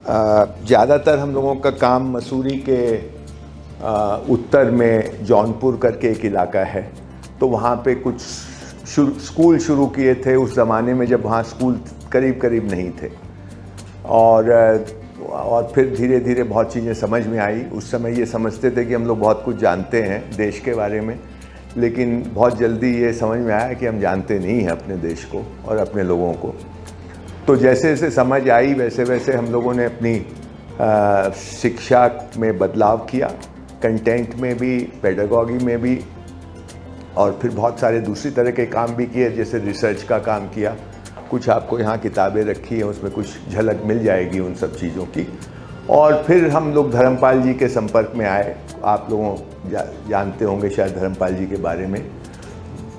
ज़्यादातर हम लोगों का काम मसूरी के उत्तर में जौनपुर करके एक इलाका है, तो वहाँ पे कुछ स्कूल शुरू किए थे उस ज़माने में जब वहाँ स्कूल करीब करीब नहीं थे। और फिर धीरे धीरे बहुत चीज़ें समझ में आई। उस समय ये समझते थे कि हम लोग बहुत कुछ जानते हैं देश के बारे में, लेकिन बहुत जल्दी ये समझ में आया कि हम जानते नहीं हैं अपने देश को और अपने लोगों को। तो जैसे जैसे समझ आई वैसे वैसे हम लोगों ने अपनी शिक्षा में बदलाव किया, कंटेंट में भी, पेडागॉजी में भी, और फिर बहुत सारे दूसरी तरह के काम भी किए, जैसे रिसर्च का काम किया। कुछ आपको यहाँ किताबें रखी हैं, उसमें कुछ झलक मिल जाएगी उन सब चीज़ों की। और फिर हम लोग धर्मपाल जी के संपर्क में आए। आप लोगों जानते होंगे शायद धर्मपाल जी के बारे में।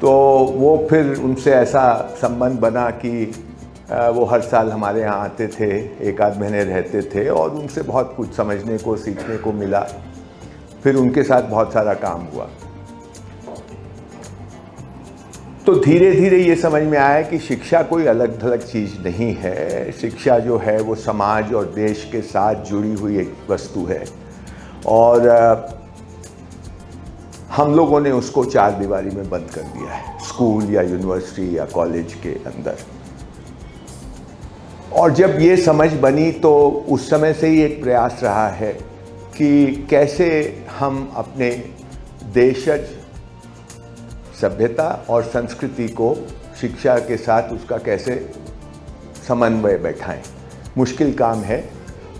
तो वो फिर उनसे ऐसा संबंध बना कि वो हर साल हमारे यहाँ आते थे, एक आध महीने रहते थे, और उनसे बहुत कुछ समझने को, सीखने को मिला। फिर उनके साथ बहुत सारा काम हुआ। तो धीरे धीरे ये समझ में आया कि शिक्षा कोई अलग थलग चीज़ नहीं है। शिक्षा जो है वो समाज और देश के साथ जुड़ी हुई एक वस्तु है, और हम लोगों ने उसको चार दीवारी में बंद कर दिया है, स्कूल या यूनिवर्सिटी या कॉलेज के अंदर। और जब ये समझ बनी तो उस समय से ही एक प्रयास रहा है कि कैसे हम अपने देशज सभ्यता और संस्कृति को शिक्षा के साथ उसका कैसे समन्वय बैठाएं। मुश्किल काम है,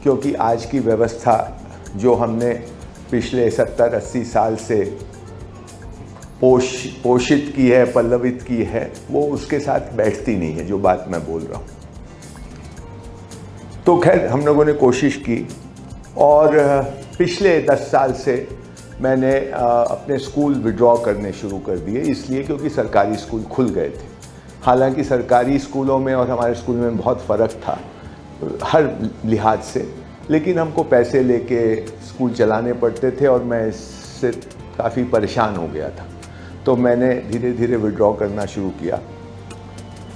क्योंकि आज की व्यवस्था जो हमने पिछले 70-80 साल से पोषित की है, पल्लवित की है, वो उसके साथ बैठती नहीं है, जो बात मैं बोल रहा हूँ। तो खैर हम लोगों ने कोशिश की, और पिछले 10 साल से मैंने अपने स्कूल विड्रॉ करने शुरू कर दिए, इसलिए क्योंकि सरकारी स्कूल खुल गए थे। हालांकि सरकारी स्कूलों में और हमारे स्कूल में बहुत फ़र्क था हर लिहाज से, लेकिन हमको पैसे लेके स्कूल चलाने पड़ते थे और मैं इससे काफ़ी परेशान हो गया था। तो मैंने धीरे धीरे विड्रॉ करना शुरू किया,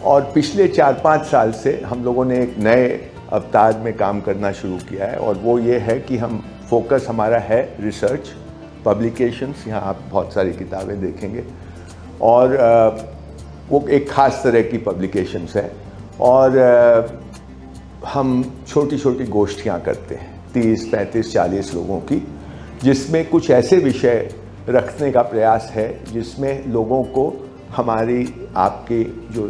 और पिछले 4-5 साल से हम लोगों ने एक नए अवतार में काम करना शुरू किया है, और वो ये है कि हम फोकस हमारा है रिसर्च, पब्लिकेशंस। यहाँ आप बहुत सारी किताबें देखेंगे, और वो एक ख़ास तरह की पब्लिकेशंस है। और हम छोटी छोटी गोष्ठियाँ करते हैं 30, 35, 40 लोगों की, जिसमें कुछ ऐसे विषय रखने का प्रयास है जिसमें लोगों को, हमारी आपके जो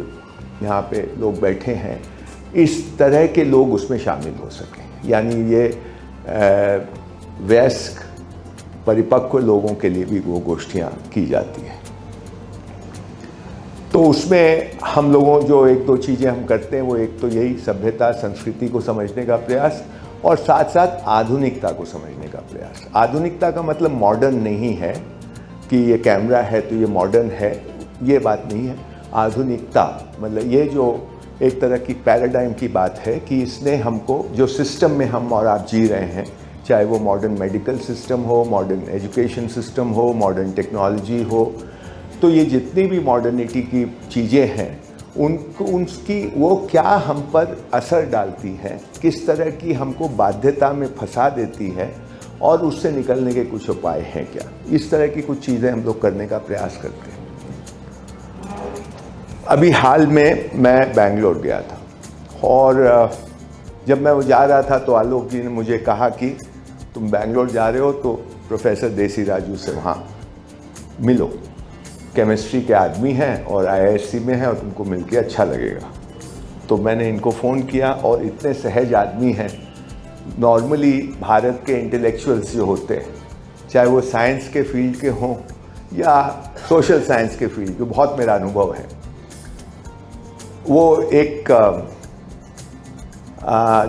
यहाँ पे लोग बैठे हैं, इस तरह के लोग उसमें शामिल हो सकें। यानी ये वयस्क परिपक्व लोगों के लिए भी वो गोष्ठियाँ की जाती हैं। तो उसमें हम लोगों जो 1-2 चीज़ें हम करते हैं, वो एक तो यही सभ्यता संस्कृति को समझने का प्रयास, और साथ साथ आधुनिकता को समझने का प्रयास। आधुनिकता का मतलब मॉडर्न नहीं है कि ये कैमरा है तो ये मॉडर्न है, ये बात नहीं है। आधुनिकता मतलब ये जो एक तरह की पैराडाइम की बात है कि इसने हमको, जो सिस्टम में हम और आप जी रहे हैं, चाहे वो मॉडर्न मेडिकल सिस्टम हो, मॉडर्न एजुकेशन सिस्टम हो, मॉडर्न टेक्नोलॉजी हो, तो ये जितनी भी मॉडर्निटी की चीज़ें हैं उसकी वो क्या हम पर असर डालती हैं, किस तरह की हमको बाध्यता में फंसा देती है, और उससे निकलने के कुछ उपाय हैं क्या। इस तरह की कुछ चीज़ें हम लोग करने का प्रयास करते हैं। अभी हाल में मैं बेंगलोर गया था, और जब मैं वो जा रहा था तो आलोक जी ने मुझे कहा कि तुम बेंगलोर जा रहे हो तो प्रोफेसर देसीराजू से वहाँ मिलो, केमिस्ट्री के आदमी हैं और IISc में हैं, और तुमको मिलके अच्छा लगेगा। तो मैंने इनको फ़ोन किया, और इतने सहज आदमी हैं। नॉर्मली भारत के इंटेलेक्चुअल्स जो होते हैं, चाहे वो साइंस के फील्ड के हों या सोशल साइंस के फील्ड के, बहुत मेरा अनुभव है, वो एक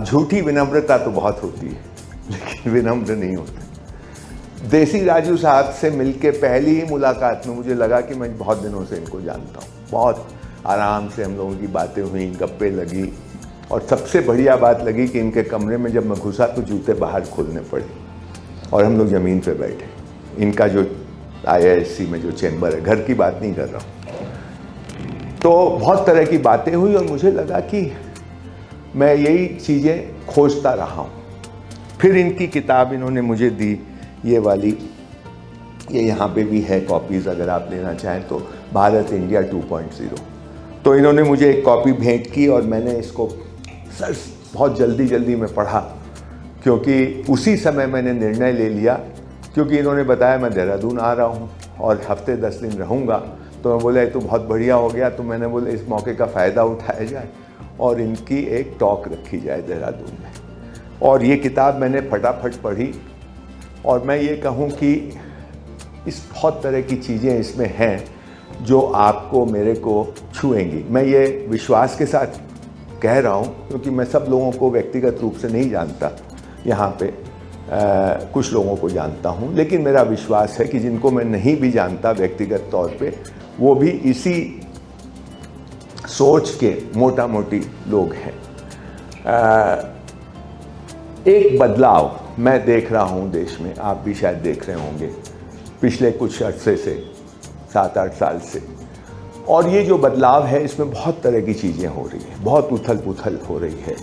झूठी विनम्रता तो बहुत होती है, लेकिन विनम्र नहीं होते। देसीराजू साहब से मिलके पहली ही मुलाकात में मुझे लगा कि मैं बहुत दिनों से इनको जानता हूँ। बहुत आराम से हम लोगों की बातें हुई, गप्पे लगी, और सबसे बढ़िया बात लगी कि इनके कमरे में जब मैं घुसा तो जूते बाहर खोलने पड़े, और हम लोग ज़मीन पे बैठे। इनका जो IISc में जो चैम्बर है, घर की बात नहीं कर रहा हूँ। तो बहुत तरह की बातें हुई, और मुझे लगा कि मैं यही चीज़ें खोजता रहा हूँ। फिर इनकी किताब इन्होंने मुझे दी, ये वाली, ये यहाँ पे भी है कॉपीज़ अगर आप लेना चाहें तो, भारत इंडिया 2.0। तो इन्होंने मुझे एक कॉपी भेंट की और मैंने इसको सर बहुत जल्दी में पढ़ा, क्योंकि उसी समय मैंने निर्णय ले लिया, क्योंकि इन्होंने बताया मैं देहरादून आ रहा हूँ और हफ्ते 10 दिन रहूँगा। तो मैं बोला ये तो बहुत बढ़िया हो गया। तो मैंने बोला इस मौके का फ़ायदा उठाया जाए और इनकी एक टॉक रखी जाए देहरादून में। और ये किताब मैंने फटाफट पढ़ी और मैं ये कहूँ कि इस बहुत तरह की चीज़ें इसमें हैं जो आपको मेरे को छुएंगी। मैं ये विश्वास के साथ कह रहा हूँ क्योंकि मैं सब लोगों को व्यक्तिगत रूप से नहीं जानता, यहाँ पे कुछ लोगों को जानता हूँ, लेकिन मेरा विश्वास है कि जिनको मैं नहीं भी जानता व्यक्तिगत तौर पे, वो भी इसी सोच के मोटा मोटी लोग हैं। एक बदलाव मैं देख रहा हूँ देश में, आप भी शायद देख रहे होंगे पिछले कुछ अरसे से, 7-8 साल से। और ये जो बदलाव है इसमें बहुत तरह की चीज़ें हो रही हैं, बहुत उथल पुथल हो रही है,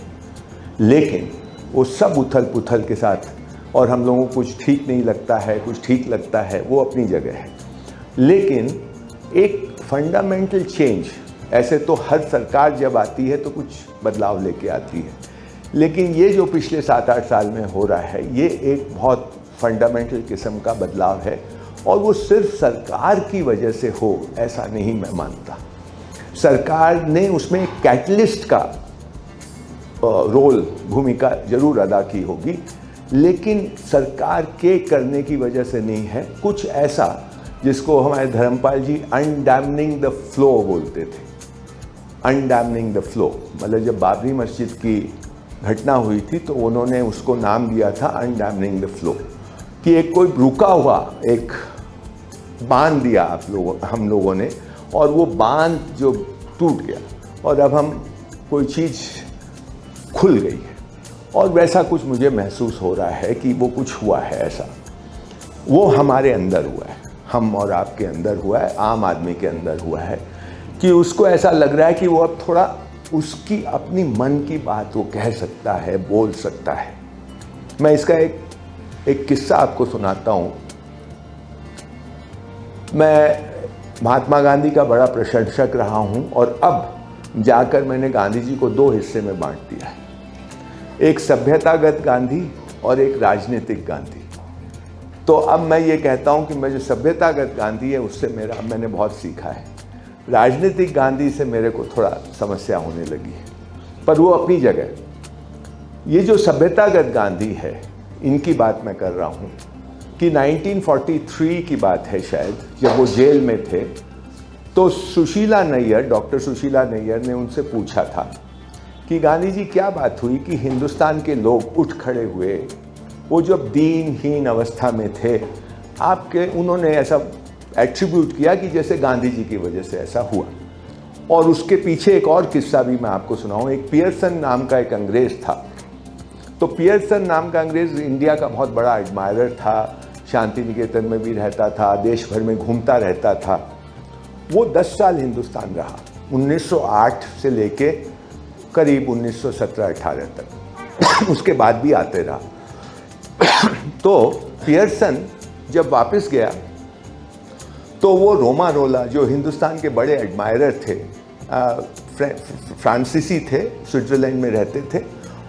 लेकिन वो सब उथल पुथल के साथ, और हम लोगों को कुछ ठीक नहीं लगता है, कुछ ठीक लगता है, वो अपनी जगह है। लेकिन एक फंडामेंटल चेंज, ऐसे तो हर सरकार जब आती है तो कुछ बदलाव लेके आती है, लेकिन ये जो पिछले 7-8 साल में हो रहा है ये एक बहुत फंडामेंटल किस्म का बदलाव है। और वो सिर्फ सरकार की वजह से हो ऐसा नहीं मैं मानता। सरकार ने उसमें एक कैटलिस्ट का रोल, भूमिका जरूर अदा की होगी, लेकिन सरकार के करने की वजह से नहीं है। कुछ ऐसा जिसको हमारे धर्मपाल जी अनडैमनिंग द फ्लो बोलते थे। अनडैमनिंग द फ्लो मतलब जब बाबरी मस्जिद की घटना हुई थी तो उन्होंने उसको नाम दिया था अनडैमनिंग द फ्लो, कि एक कोई रुका हुआ एक बांध दिया हम लोगों ने, और वो बांध जो टूट गया और अब हम कोई चीज़ खुल गई है। और वैसा कुछ मुझे महसूस हो रहा है कि वो कुछ हुआ है ऐसा, वो हमारे अंदर हुआ है, हम और आपके अंदर हुआ है, आम आदमी के अंदर हुआ है, कि उसको ऐसा लग रहा है कि वो अब थोड़ा उसकी अपनी मन की बात वो कह सकता है, बोल सकता है। मैं इसका एक किस्सा आपको सुनाता हूँ। मैं महात्मा गांधी का बड़ा प्रशंसक रहा हूँ और अब जाकर मैंने गांधी जी को 2 हिस्से में बांट दिया है, एक सभ्यतागत गांधी और एक राजनीतिक गांधी। तो अब मैं ये कहता हूँ कि मैं जो सभ्यतागत गांधी है उससे मैंने बहुत सीखा है, राजनीतिक गांधी से मेरे को थोड़ा समस्या होने लगी है, पर वो अपनी जगह। ये जो सभ्यतागत गांधी है इनकी बात मैं कर रहा हूँ कि 1943 की बात है शायद, जब वो जेल में थे तो सुशीला नैयर, डॉक्टर सुशीला नैयर ने उनसे पूछा था कि गांधी जी क्या बात हुई कि हिंदुस्तान के लोग उठ खड़े हुए, वो जब दीनहीन अवस्था में थे आपके, उन्होंने ऐसा एट्रीब्यूट किया कि जैसे गांधी जी की वजह से ऐसा हुआ। और उसके पीछे एक और किस्सा भी मैं आपको सुनाऊं। एक पियर्सन नाम का एक अंग्रेज था। तो पियर्सन नाम का अंग्रेज इंडिया का बहुत बड़ा एडमायरर था, शांति निकेतन में भी रहता था, देश भर में घूमता रहता था। वो 10 साल हिंदुस्तान रहा, 1908 से लेके करीब 1917-18 तक। उसके बाद भी आते रहा। तो पियर्सन जब वापस गया तो वो रोमा रोला, जो हिंदुस्तान के बड़े एडमायरर थे, फ्रांसीसी थे, स्विट्ज़रलैंड में रहते थे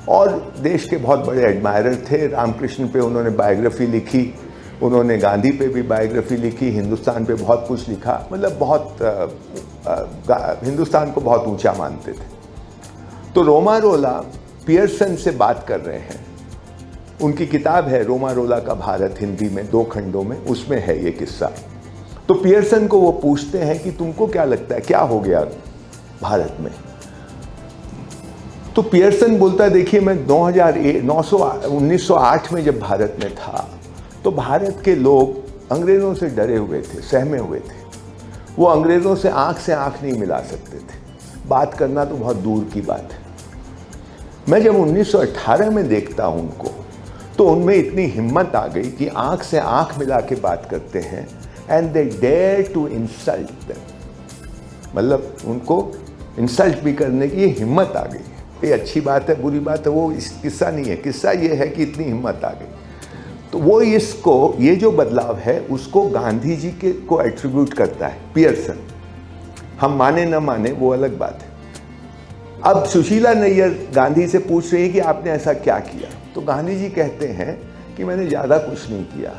और देश के बहुत बड़े एडमायरर थे। रामकृष्ण पे उन्होंने बायोग्राफी लिखी, उन्होंने गांधी पे भी बायोग्राफी लिखी, हिंदुस्तान पे बहुत कुछ लिखा, मतलब बहुत हिंदुस्तान को बहुत ऊंचा मानते थे। तो रोमा रोला पियर्सन से बात कर रहे हैं। उनकी किताब है रोमा रोला का भारत, हिंदी में 2 खंडों में, उसमें है ये किस्सा। तो पियर्सन को वो पूछते हैं कि तुमको क्या लगता है क्या हो गया भारत में। तो पियर्सन बोलता है देखिए मैं 1908 में जब भारत में था तो भारत के लोग अंग्रेज़ों से डरे हुए थे, सहमे हुए थे। वो अंग्रेज़ों से आंख नहीं मिला सकते थे, बात करना तो बहुत दूर की बात है। मैं जब 1918 में देखता हूँ उनको, तो उनमें इतनी हिम्मत आ गई कि आंख से आंख मिला के बात करते हैं, and they dare to insult them, मतलब उनको इंसल्ट भी करने की हिम्मत आ गई है। ये अच्छी बात है बुरी बात है वो इस किस्सा नहीं है। किस्सा ये है कि इतनी हिम्मत आ गई। तो वो इसको ये जो बदलाव है उसको गांधी जी के को एट्रीब्यूट करता है पियर्सन। हम माने न माने वो अलग बात है। अब सुशीला नैयर गांधी से पूछ रही है कि आपने ऐसा क्या किया, तो गांधी जी कहते हैं कि मैंने ज़्यादा कुछ नहीं किया,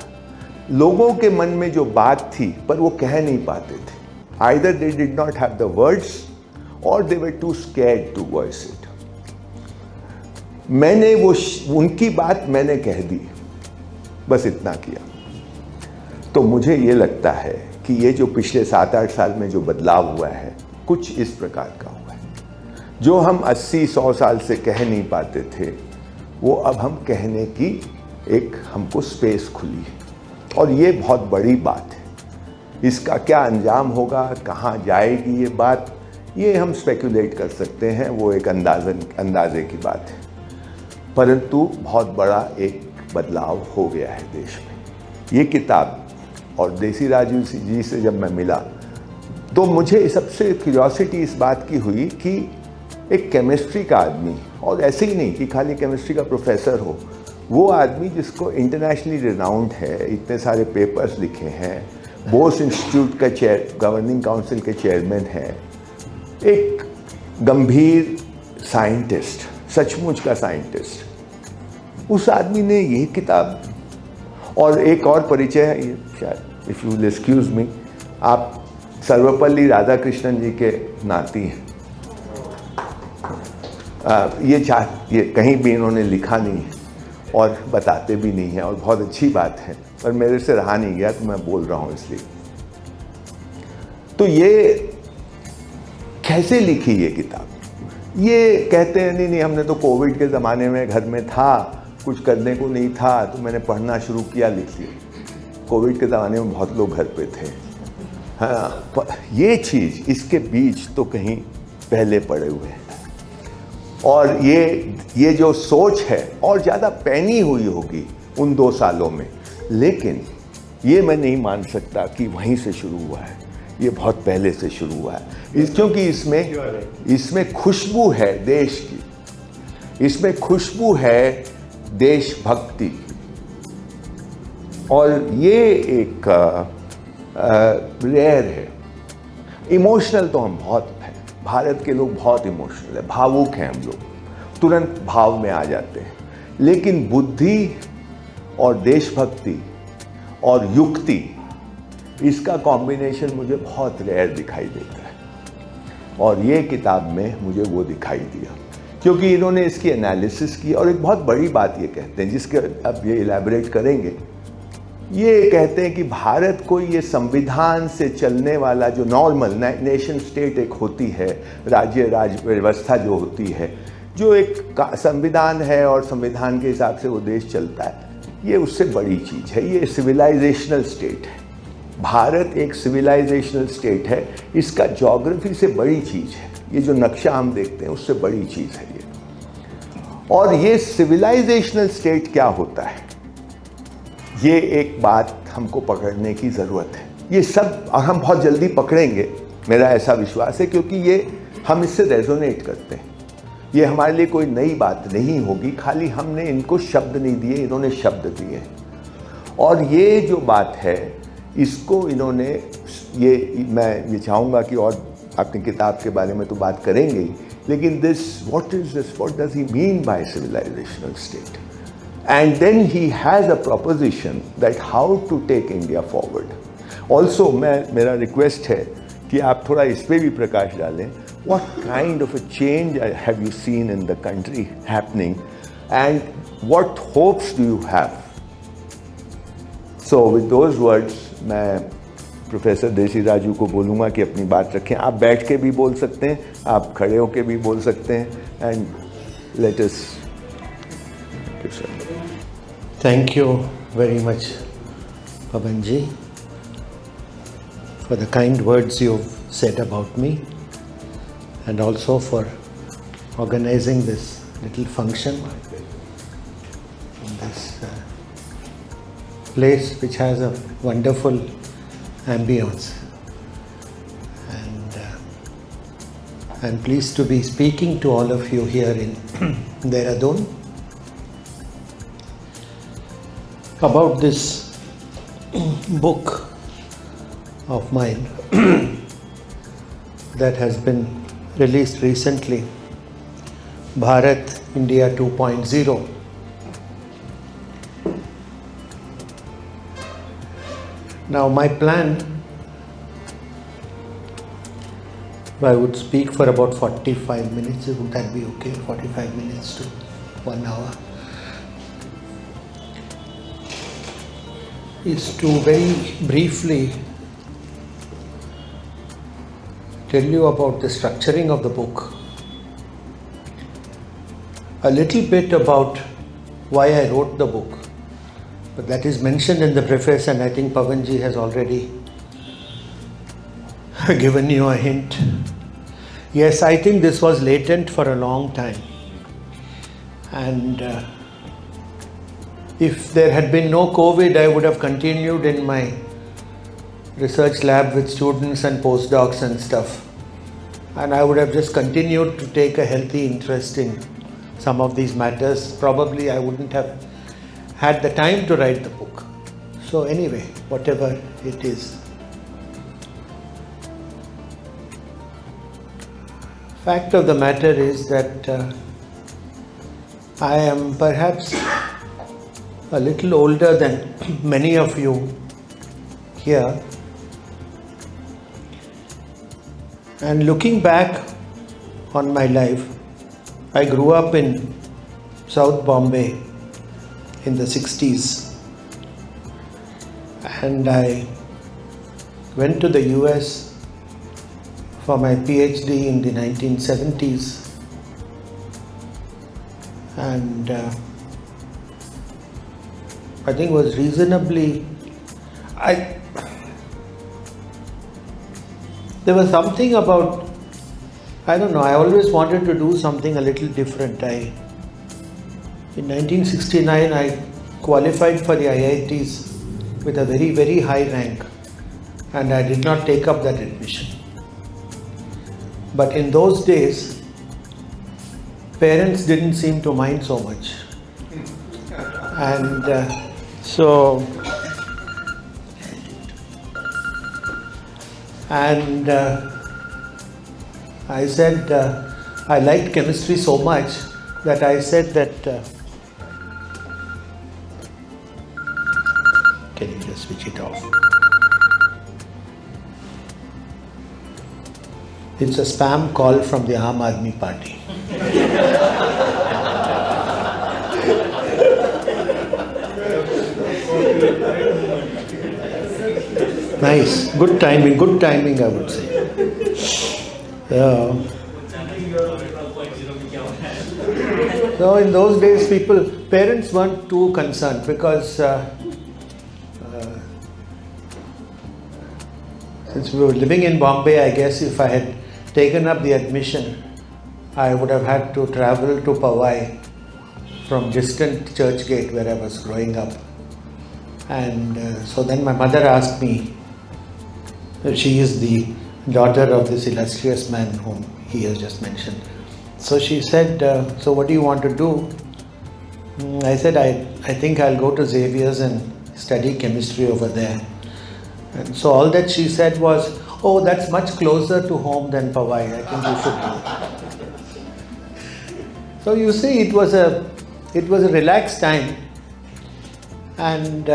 लोगों के मन में जो बात थी पर वो कह नहीं पाते थे, either they did not have the words or they were too scared to voice it. मैंने वो उनकी बात मैंने कह दी, बस इतना किया। तो मुझे ये लगता है कि ये जो पिछले 7-8 साल में जो बदलाव हुआ है कुछ इस प्रकार का हुआ है। जो हम 80-100 साल से कह नहीं पाते थे वो अब हम कहने की एक हमको स्पेस खुली है, और ये बहुत बड़ी बात है। इसका क्या अंजाम होगा, कहाँ जाएगी ये बात, ये हम स्पेकुलेट कर सकते हैं, वो एक अंदाजे की बात है। परंतु बहुत बड़ा एक बदलाव हो गया है देश में। ये किताब और देसीराजू जी से जब मैं मिला तो मुझे सबसे क्यूरियोसिटी इस बात की हुई कि एक केमिस्ट्री का आदमी, और ऐसे ही नहीं कि खाली केमिस्ट्री का प्रोफेसर हो, वो आदमी जिसको इंटरनेशनली रिनाउंड है, इतने सारे पेपर्स लिखे हैं, बोस इंस्टीट्यूट का गवर्निंग काउंसिल के चेयरमैन है, एक गंभीर साइंटिस्ट, सचमुच का साइंटिस्ट, उस आदमी ने ये किताब। और एक और परिचय है, शायद if you will excuse me, आप सर्वपल्ली राधाकृष्णन जी के नाती हैं। ये कहीं भी इन्होंने लिखा नहीं है और बताते भी नहीं है, और बहुत अच्छी बात है, पर मेरे से रहा नहीं गया तो मैं बोल रहा हूँ इसलिए। तो ये कैसे लिखी ये किताब? ये कहते हैं नहीं हमने तो कोविड के ज़माने में घर में था, कुछ करने को नहीं था तो मैंने पढ़ना शुरू किया, लिख लिया। कोविड के ज़माने में बहुत लोग घर पे थे। हाँ, ये चीज़, इसके बीज तो कहीं पहले पड़े हुए हैं, और ये जो सोच है और ज़्यादा पैनी हुई होगी उन 2 सालों में, लेकिन ये मैं नहीं मान सकता कि वहीं से शुरू हुआ है, ये बहुत पहले से शुरू हुआ है। क्योंकि इसमें खुशबू है देश की, इसमें खुशबू है देशभक्ति की, और ये एक रेयर है। इमोशनल तो हम बहुत हैं, भारत के लोग बहुत इमोशनल है, भावुक हैं हम लोग, तुरंत भाव में आ जाते हैं, लेकिन बुद्धि और देशभक्ति और युक्ति, इसका कॉम्बिनेशन मुझे बहुत रेयर दिखाई देता है, और ये किताब में मुझे वो दिखाई दिया, क्योंकि इन्होंने इसकी एनालिसिस की। और एक बहुत बड़ी बात ये कहते हैं, जिसके अब ये इलैबोरेट करेंगे, ये कहते हैं कि भारत को ये संविधान से चलने वाला जो नॉर्मल नेशन स्टेट एक होती है, राज्य व्यवस्था जो होती है, जो एक संविधान है और संविधान के हिसाब से वो देश चलता है, ये उससे बड़ी चीज़ है। ये सिविलाइजेशनल स्टेट है, भारत एक सिविलाइजेशनल स्टेट है, इसका ज्योग्राफी से बड़ी चीज़ है, ये जो नक्शा हम देखते हैं उससे बड़ी चीज़ है ये। और ये सिविलाइजेशनल स्टेट क्या होता है, ये एक बात हमको पकड़ने की ज़रूरत है। ये सब हम बहुत जल्दी पकड़ेंगे, मेरा ऐसा विश्वास है, क्योंकि ये हम इससे रेजोनेट करते हैं। ये हमारे लिए कोई नई बात नहीं होगी, खाली हमने इनको शब्द नहीं दिए, इन्होंने शब्द दिए। और ये जो बात है इसको इन्होंने, मैं ये चाहूँगा कि और अपनी किताब के बारे में तो बात करेंगे ही, लेकिन what does he mean by civilisational state? And then he has a proposition that how to take India forward. Also, मेरा रिक्वेस्ट है कि आप थोड़ा इस पे भी प्रकाश डालें. What kind of a change have you seen in the country happening, and what hopes do you have? So with those words, मैं प्रोफेसर देसीराजू को बोलूँगा कि अपनी बात रखें. आप बैठ के भी बोल सकते हैं, आप खड़े होके भी बोल सकते हैं, and let us. Thank you very much, Pavanji, for the kind words you've said about me, and also for organizing this little function in this place which has a wonderful ambience. And I'm pleased to be speaking to all of you here in Dehradun about this book of mine that has been released recently, Bharat, India 2.0. Now my plan, I would speak for about 45 minutes, would that be okay? 45 minutes to 1 hour. Is to very briefly tell you about the structuring of the book, a little bit about why I wrote the book, but that is mentioned in the preface, and I think Pavanji has already given you a hint. Yes, I think this was latent for a long time, and if there had been no COVID, I would have continued in my research lab with students and postdocs and stuff, and I would have just continued to take a healthy interest in some of these matters. Probably I wouldn't have had the time to write the book. So anyway, whatever it is. Fact of the matter is that I am perhaps a little older than many of you here, and looking back on my life, I grew up in South Bombay in the 60s, and I went to the US for my PhD in the 1970s, and I think was reasonably, there was something about, I don't know, I always wanted to do something a little different. In 1969 I qualified for the IITs with a very, very high rank, and I did not take up that admission. But in those days, parents didn't seem to mind so much. And I said, I liked chemistry so much that I said that, can you just switch it off? It's a spam call from the Aam Aadmi Party. Nice, good timing I would say. So in those days parents weren't too concerned, because since we were living in Bombay, I guess if I had taken up the admission, I would have had to travel to Powai from distant Churchgate where I was growing up. And so then my mother asked me, she is the daughter of this illustrious man whom he has just mentioned. So she said, so what do you want to do? I said, I think I'll go to Xavier's and study chemistry over there. And so all that she said was, oh, that's much closer to home than Powai, I think you should do. So you see, it was a relaxed time, and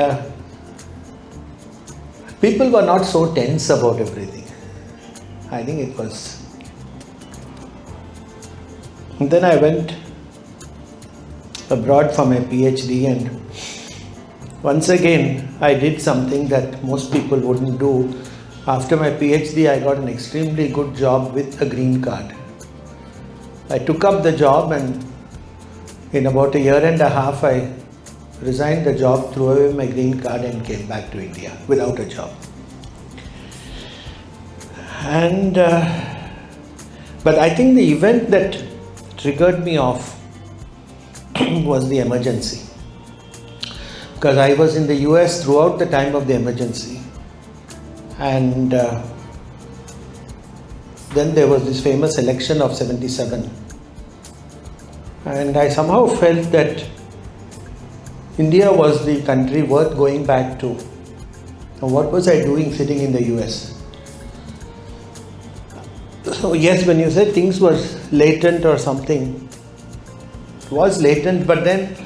people were not so tense about everything. I think it was. And then I went abroad for my PhD, and once again I did something that most people wouldn't do. After my PhD, I got an extremely good job with a green card. I took up the job, and in about a year and a half I resigned the job, threw away my green card and came back to India without a job. And but I think the event that triggered me off was the emergency, because I was in the US throughout the time of the emergency, and then there was this famous election of 77. And I somehow felt that India was the country worth going back to. And what was I doing sitting in the US? So yes, when you said things were latent or something, it was latent, but then,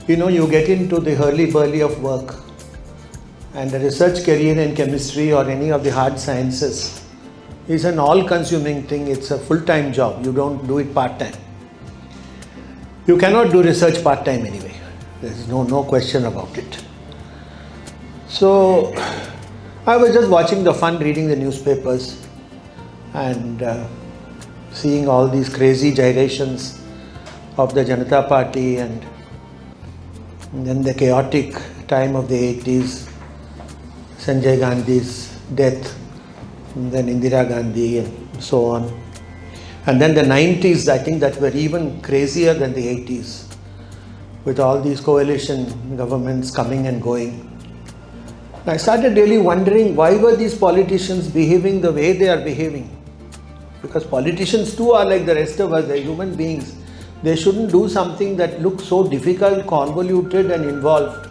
you get into the hurly-burly of work. And a research career in chemistry or any of the hard sciences is an all-consuming thing. It's a full-time job. You don't do it part-time. You cannot do research part-time anyway. There's no question about it. So I was just watching the fun, reading the newspapers and seeing all these crazy gyrations of the Janata Party and then the chaotic time of the 80s, Sanjay Gandhi's death, and then Indira Gandhi and so on. And then the 90s, I think, that were even crazier than the 80s, with all these coalition governments coming and going. I started really wondering, why were these politicians behaving the way they are behaving? Because politicians too are like the rest of us, they're human beings. They shouldn't do something that looks so difficult, convoluted and involved.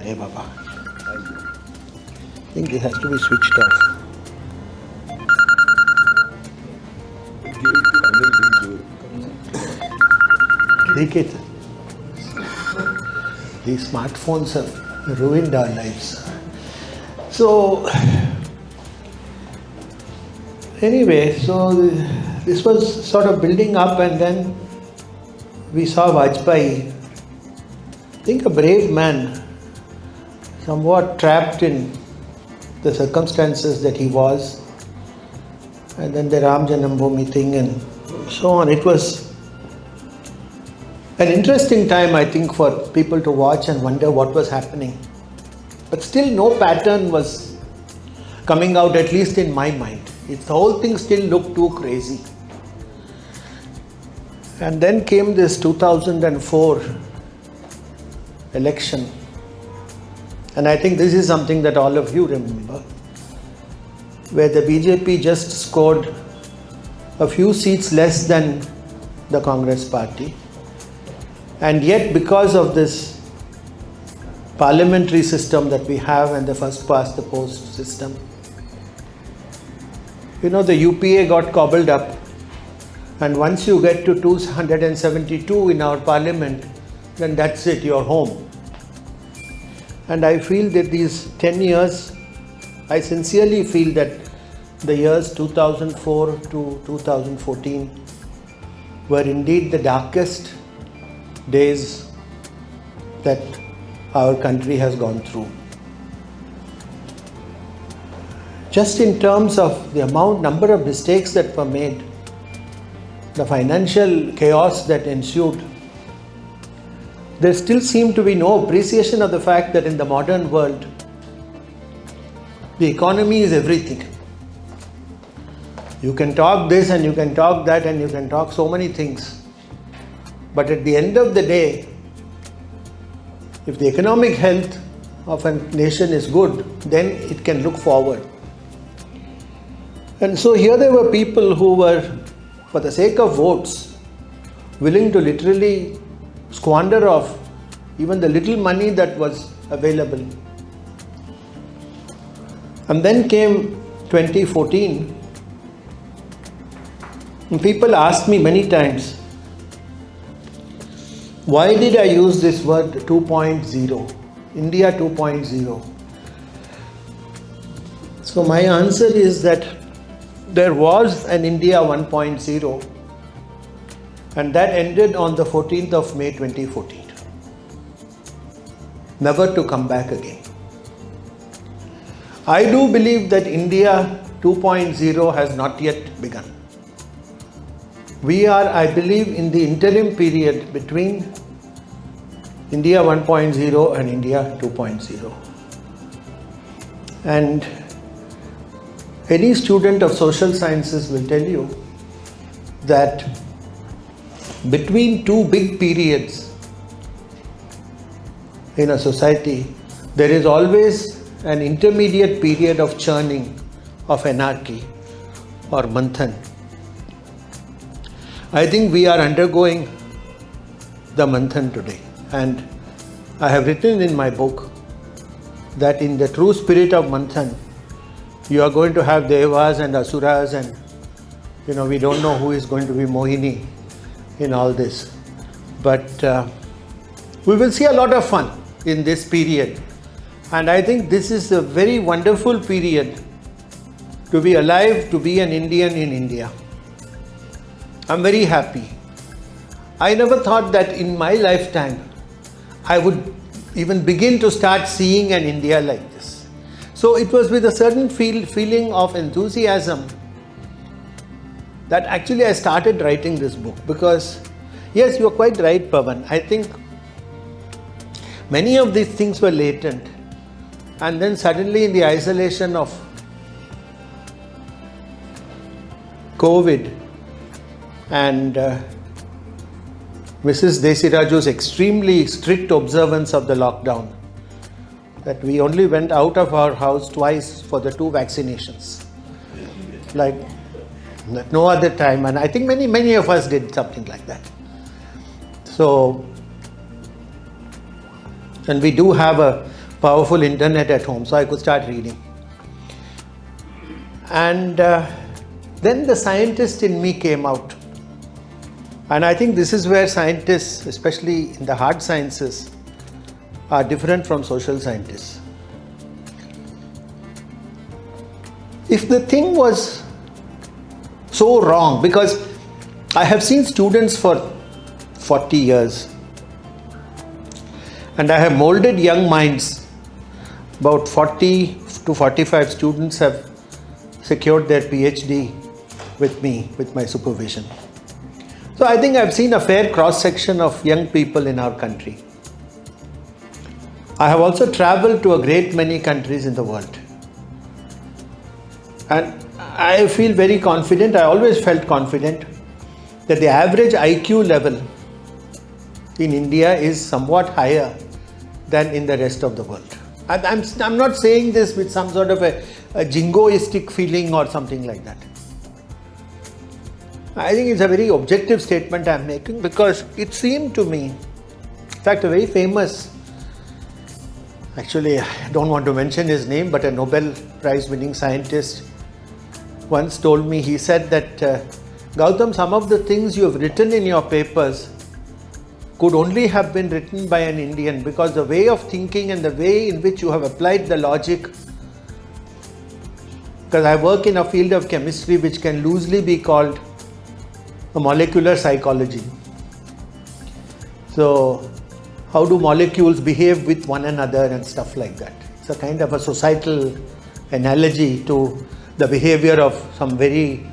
Hey Baba, I think this has to be switched off. These smartphones have ruined our lives. So anyway, so this was sort of building up, and then we saw Vajpayee. I think a brave man, somewhat trapped in the circumstances that he was, and then the Ram Janambhoomi thing and so on. It was an interesting time, I think, for people to watch and wonder what was happening. But still no pattern was coming out, at least in my mind. The whole thing still looked too crazy. And then came this 2004 election. And I think this is something that all of you remember, where the BJP just scored a few seats less than the Congress party. And yet, because of this parliamentary system that we have and the first past the post system, the UPA got cobbled up. And once you get to 272 in our parliament, then that's it, you're home. And I feel that these 10 years, I sincerely feel that the years 2004 to 2014 were indeed the darkest days that our country has gone through. Just in terms of the number of mistakes that were made, the financial chaos that ensued, there still seemed to be no appreciation of the fact that in the modern world, the economy is everything. You can talk this and you can talk that and you can talk so many things. But at the end of the day, if the economic health of a nation is good, then it can look forward. And so here there were people who were, for the sake of votes, willing to literally squander off even the little money that was available. And then came 2014, and people asked me many times, why did I use this word 2.0, India 2.0? So my answer is that there was an India 1.0, and that ended on the 14th of May 2014. Never to come back again. I do believe that India 2.0 has not yet begun. We are, I believe, in the interim period between India 1.0 and India 2.0. And any student of social sciences will tell you that between two big periods in a society, there is always an intermediate period of churning, of anarchy, or manthan. I think we are undergoing the manthan today, and I have written in my book that in the true spirit of manthan, you are going to have devas and asuras, and we don't know who is going to be Mohini in all this. But we will see a lot of fun in this period, and I think this is a very wonderful period to be alive, to be an Indian in India. I'm very happy. I never thought that in my lifetime I would even begin to start seeing an India like this. So it was with a certain feeling of enthusiasm that actually I started writing this book, because yes, you are quite right, Pavan. I think many of these things were latent, and then suddenly in the isolation of COVID and Mrs. Desiraju's extremely strict observance of the lockdown, that we only went out of our house twice for the 2 vaccinations, like no other time, and I think many of us did something like that. So, and we do have a powerful internet at home, so I could start reading. And then the scientist in me came out. And I think this is where scientists, especially in the hard sciences, are different from social scientists. If the thing was so wrong, because I have seen students for 40 years, and I have molded young minds. About 40 to 45 students have secured their PhD with me, with my supervision. So I think I've seen a fair cross-section of young people in our country. I have also traveled to a great many countries in the world. And I feel very confident, I always felt confident, that the average IQ level in India is somewhat higher than in the rest of the world. And I'm not saying this with some sort of a jingoistic feeling or something like that. I think it's a very objective statement I'm making, because it seemed to me, in fact, a very famous, actually I don't want to mention his name, but a Nobel Prize winning scientist once told me, he said that, Gautam, some of the things you have written in your papers could only have been written by an Indian, because the way of thinking and the way in which you have applied the logic, because I work in a field of chemistry which can loosely be called a molecular psychology. So, how do molecules behave with one another and stuff like that. It's a kind of a societal analogy to the behavior of some very,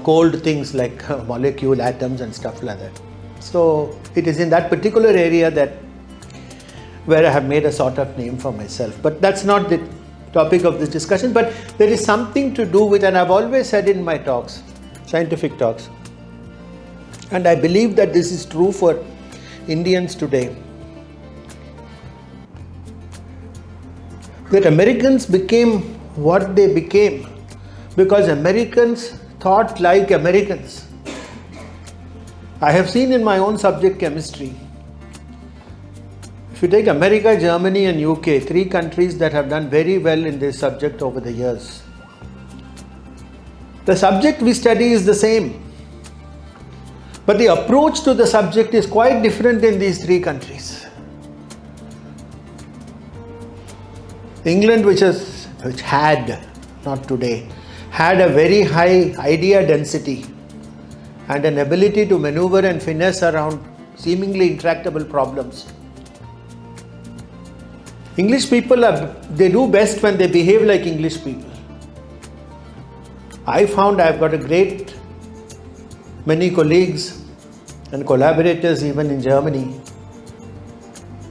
cold things like molecule, atoms and stuff like that. So, it is in that particular area where I have made a sort of name for myself. But that's not the topic of this discussion, but there is something to do with, and I've always said in my talks, scientific talks, and I believe that this is true for Indians today, that Americans became what they became because Americans thought like Americans. I have seen in my own subject, chemistry, if you take America, Germany and UK, 3 countries that have done very well in this subject over the years, the subject we study is the same, but the approach to the subject is quite different in these 3 countries. England, which had, not today, had a very high idea density and an ability to maneuver and finesse around seemingly intractable problems. English people, they do best when they behave like English people. I found I've got a great many colleagues and collaborators even in Germany.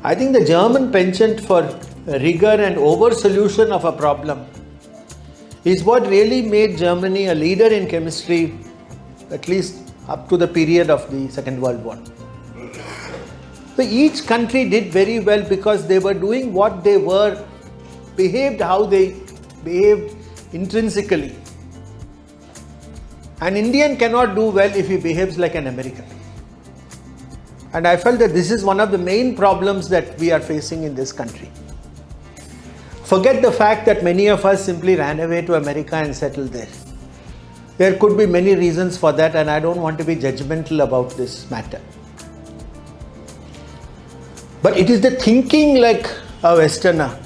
I think the German penchant for rigor and over-solution of a problem is what really made Germany a leader in chemistry, at least up to the period of the Second World War. So each country did very well because they were doing what they were, behaved how they behaved intrinsically. An Indian cannot do well if he behaves like an American. And I felt that this is one of the main problems that we are facing in this country. Forget the fact that many of us simply ran away to America and settled there. There could be many reasons for that, and I don't want to be judgmental about this matter. But it is the thinking like a Westerner,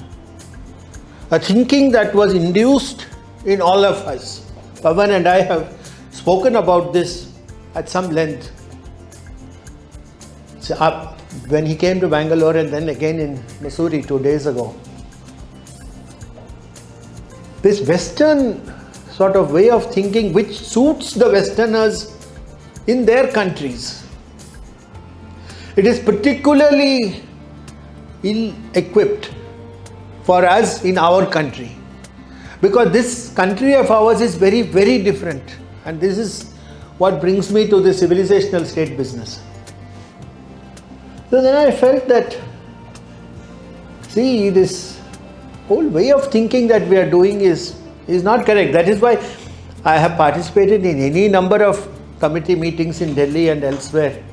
a thinking that was induced in all of us. Pavan and I have spoken about this at some length. So, when he came to Bangalore and then again in Mussoorie 2 days ago, this Western sort of way of thinking which suits the Westerners in their countries, it is particularly ill-equipped for us in our country, because this country of ours is very, very different, and this is what brings me to the civilizational state business. So then I felt that, see, this whole way of thinking that we are doing is not correct. That is why I have participated in any number of committee meetings in Delhi and elsewhere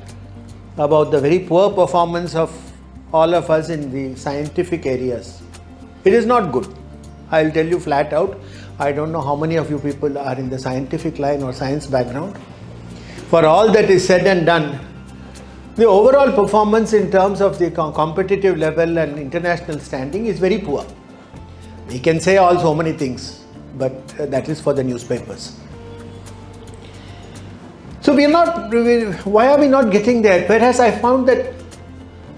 about the very poor performance of all of us in the scientific areas. It is not good. I will tell you flat out. I don't know how many of you people are in the scientific line or science background. For all that is said and done, the overall performance in terms of the competitive level and international standing is very poor. We can say all so many things, but that is for the newspapers. So why are we not getting there? Whereas I found that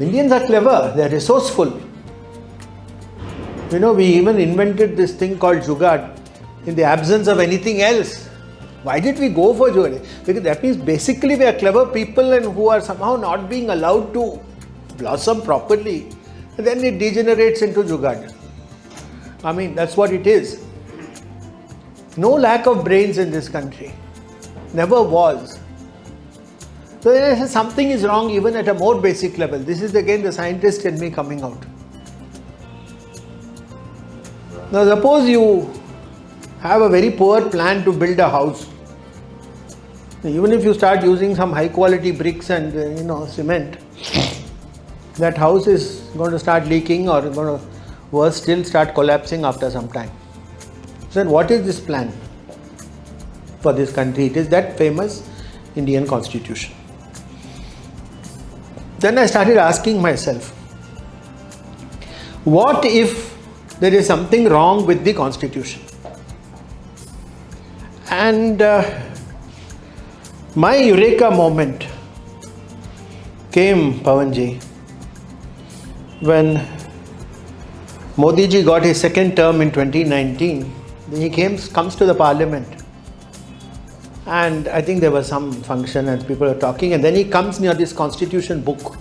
Indians are clever, they are resourceful. You know, we even invented this thing called Jugaad in the absence of anything else. Why did we go for Jugaad? Because that means basically we are clever people and who are somehow not being allowed to blossom properly. And then it degenerates into Jugaad. I mean, that's what it is. No lack of brains in this country. Never was. So something is wrong even at a more basic level. This is again the scientist in me coming out. Now suppose you have a very poor plan to build a house. Even if you start using some high quality bricks and cement, that house is going to start leaking or going to, worse still, start collapsing after some time. So what is this plan for this country? It is that famous Indian Constitution. Then I started asking myself, what if there is something wrong with the Constitution? And my eureka moment came, Pavanji, when Modi ji got his second term in 2019. He comes to the parliament, and I think there was some function and people are talking, and then he comes near this constitution book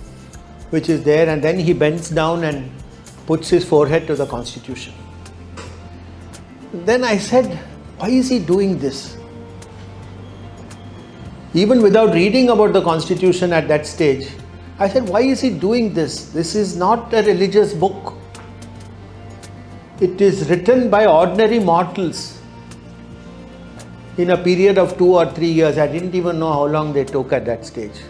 which is there, and then he bends down and puts his forehead to the constitution. Then I said, why is he doing this? Even without reading about the constitution at that stage, I said, why is he doing this? This is not a religious book. It is written by ordinary mortals in a period of 2 or 3 years. I didn't even know how long they took at that stage.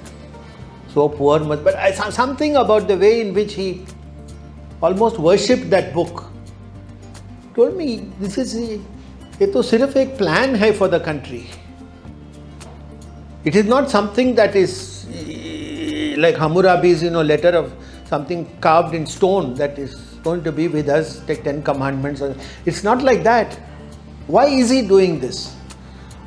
So poor, but I saw something about the way in which he almost worshipped that book. Told me, this is ये तो सिर्फ एक plan है for the country. It is not something that is like Hammurabi's letter of something carved in stone that is going to be with us, take 10 commandments. It's not like that. Why is he doing this?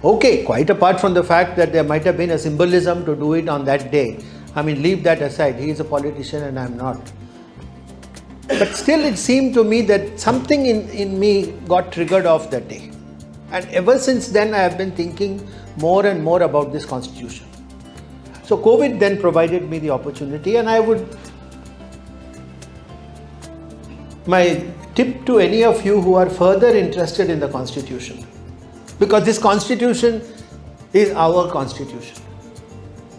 Okay, quite apart from the fact that there might have been a symbolism to do it on that day. I mean, leave that aside. He is a politician and I am not. But still it seemed to me that something in me got triggered off that day. And ever since then I have been thinking more and more about this constitution. So COVID then provided me the opportunity, and my tip to any of you who are further interested in the constitution, because this constitution is our constitution.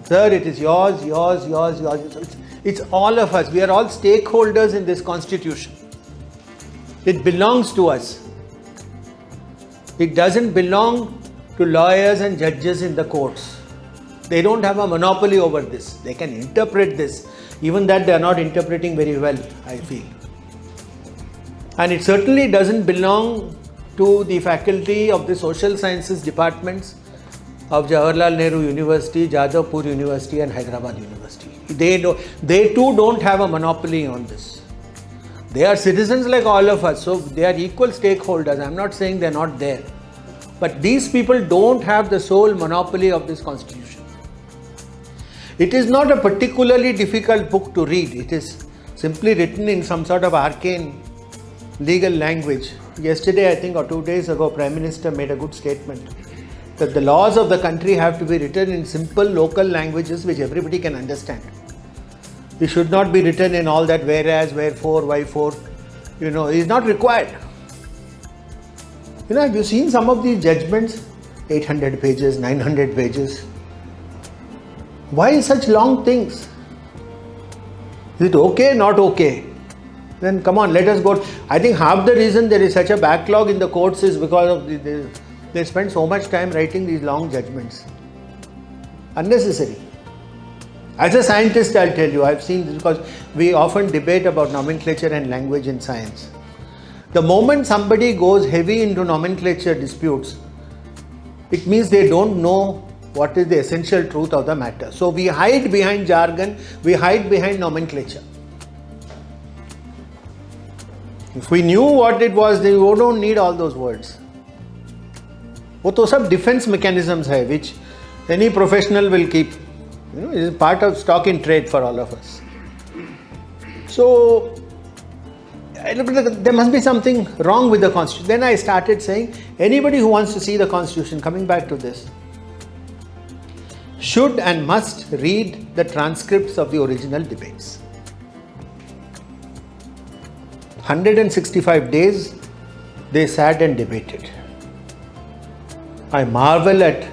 Sir, it is yours. It's all of us. We are all stakeholders in this constitution. It belongs to us. It doesn't belong to lawyers and judges in the courts. They don't have a monopoly over this. They can interpret this. Even that they are not interpreting very well, I feel. And it certainly doesn't belong to the faculty of the social sciences departments of Jawaharlal Nehru University, Jadavpur University and Hyderabad University. They too don't have a monopoly on this. They are citizens like all of us, so they are equal stakeholders. I am not saying they are not there. But these people don't have the sole monopoly of this constitution. It is not a particularly difficult book to read. It is simply written in some sort of arcane legal language. Yesterday, I think, or 2 days ago, Prime Minister made a good statement that the laws of the country have to be written in simple local languages which everybody can understand. It should not be written in all that whereas, wherefore, why for, it is not required. Have you seen some of these judgments? 800 pages, 900 pages. Why such long things? Is it okay, not okay? Then come on, let us go. I think half the reason there is such a backlog in the courts is because of they spend so much time writing these long judgments. Unnecessary. As a scientist, I'll tell you, I've seen this because we often debate about nomenclature and language in science. The moment somebody goes heavy into nomenclature disputes, it means they don't know what is the essential truth of the matter. So we hide behind jargon, we hide behind nomenclature. If we knew what it was, then we don't need all those words. वो तो सब defense mechanisms है which any professional will keep. It is part of stock in trade for all of us. So there must be something wrong with the constitution. Then I started saying, anybody who wants to see the constitution, coming back to this, should and must read the transcripts of the original debates. 165 days they sat and debated. I marvel at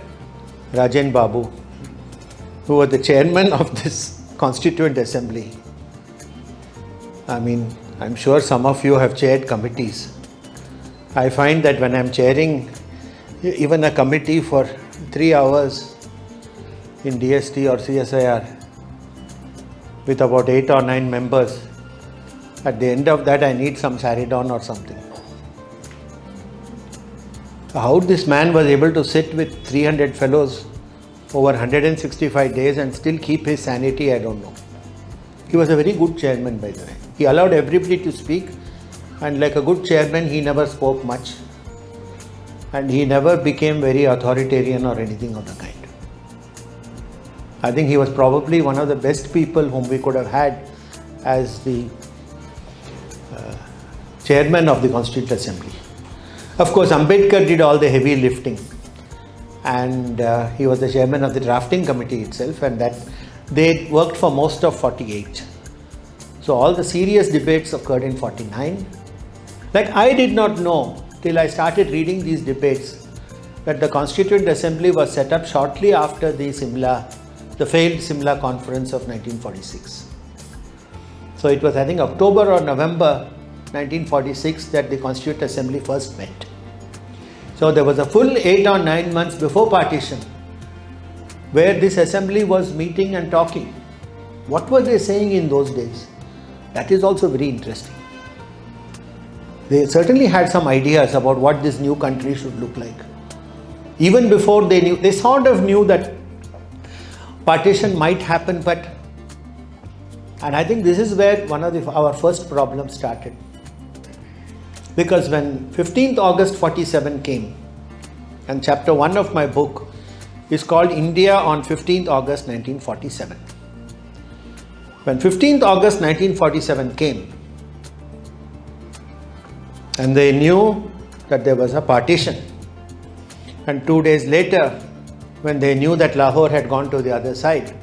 Rajan Babu, who was the chairman of this Constituent Assembly. I mean, I'm sure some of you have chaired committees. I find that when I'm chairing even a committee for 3 hours in DST or CSIR with about 8 or 9 members, at the end of that I need some Saridon or something. How this man was able to sit with 300 fellows over 165 days and still keep his sanity, I don't know. He was a very good chairman, by the way. He allowed everybody to speak, and like a good chairman, he never spoke much. And he never became very authoritarian or anything of the kind. I think he was probably one of the best people whom we could have had as the chairman of the Constituent Assembly. Of course, Ambedkar did all the heavy lifting, and he was the chairman of the drafting committee itself, and that they worked for most of 48. So all the serious debates occurred in 49. Like, I did not know till I started reading these debates that the Constituent Assembly was set up shortly after the failed Simla Conference of 1946. So it was, I think, October or November 1946 that the Constituent Assembly first met. So there was a full 8 or 9 months before partition where this assembly was meeting and talking. What were they saying in those days? That is also very interesting. They certainly had some ideas about what this new country should look like. Even before they knew, they sort of knew that partition might happen, and I think this is where one of our first problems started. Because when 15th August 47 came, and chapter 1 of my book is called India on 15th August 1947. When 15th August 1947 came, and they knew that there was a partition, and 2 days later, when they knew that Lahore had gone to the other side,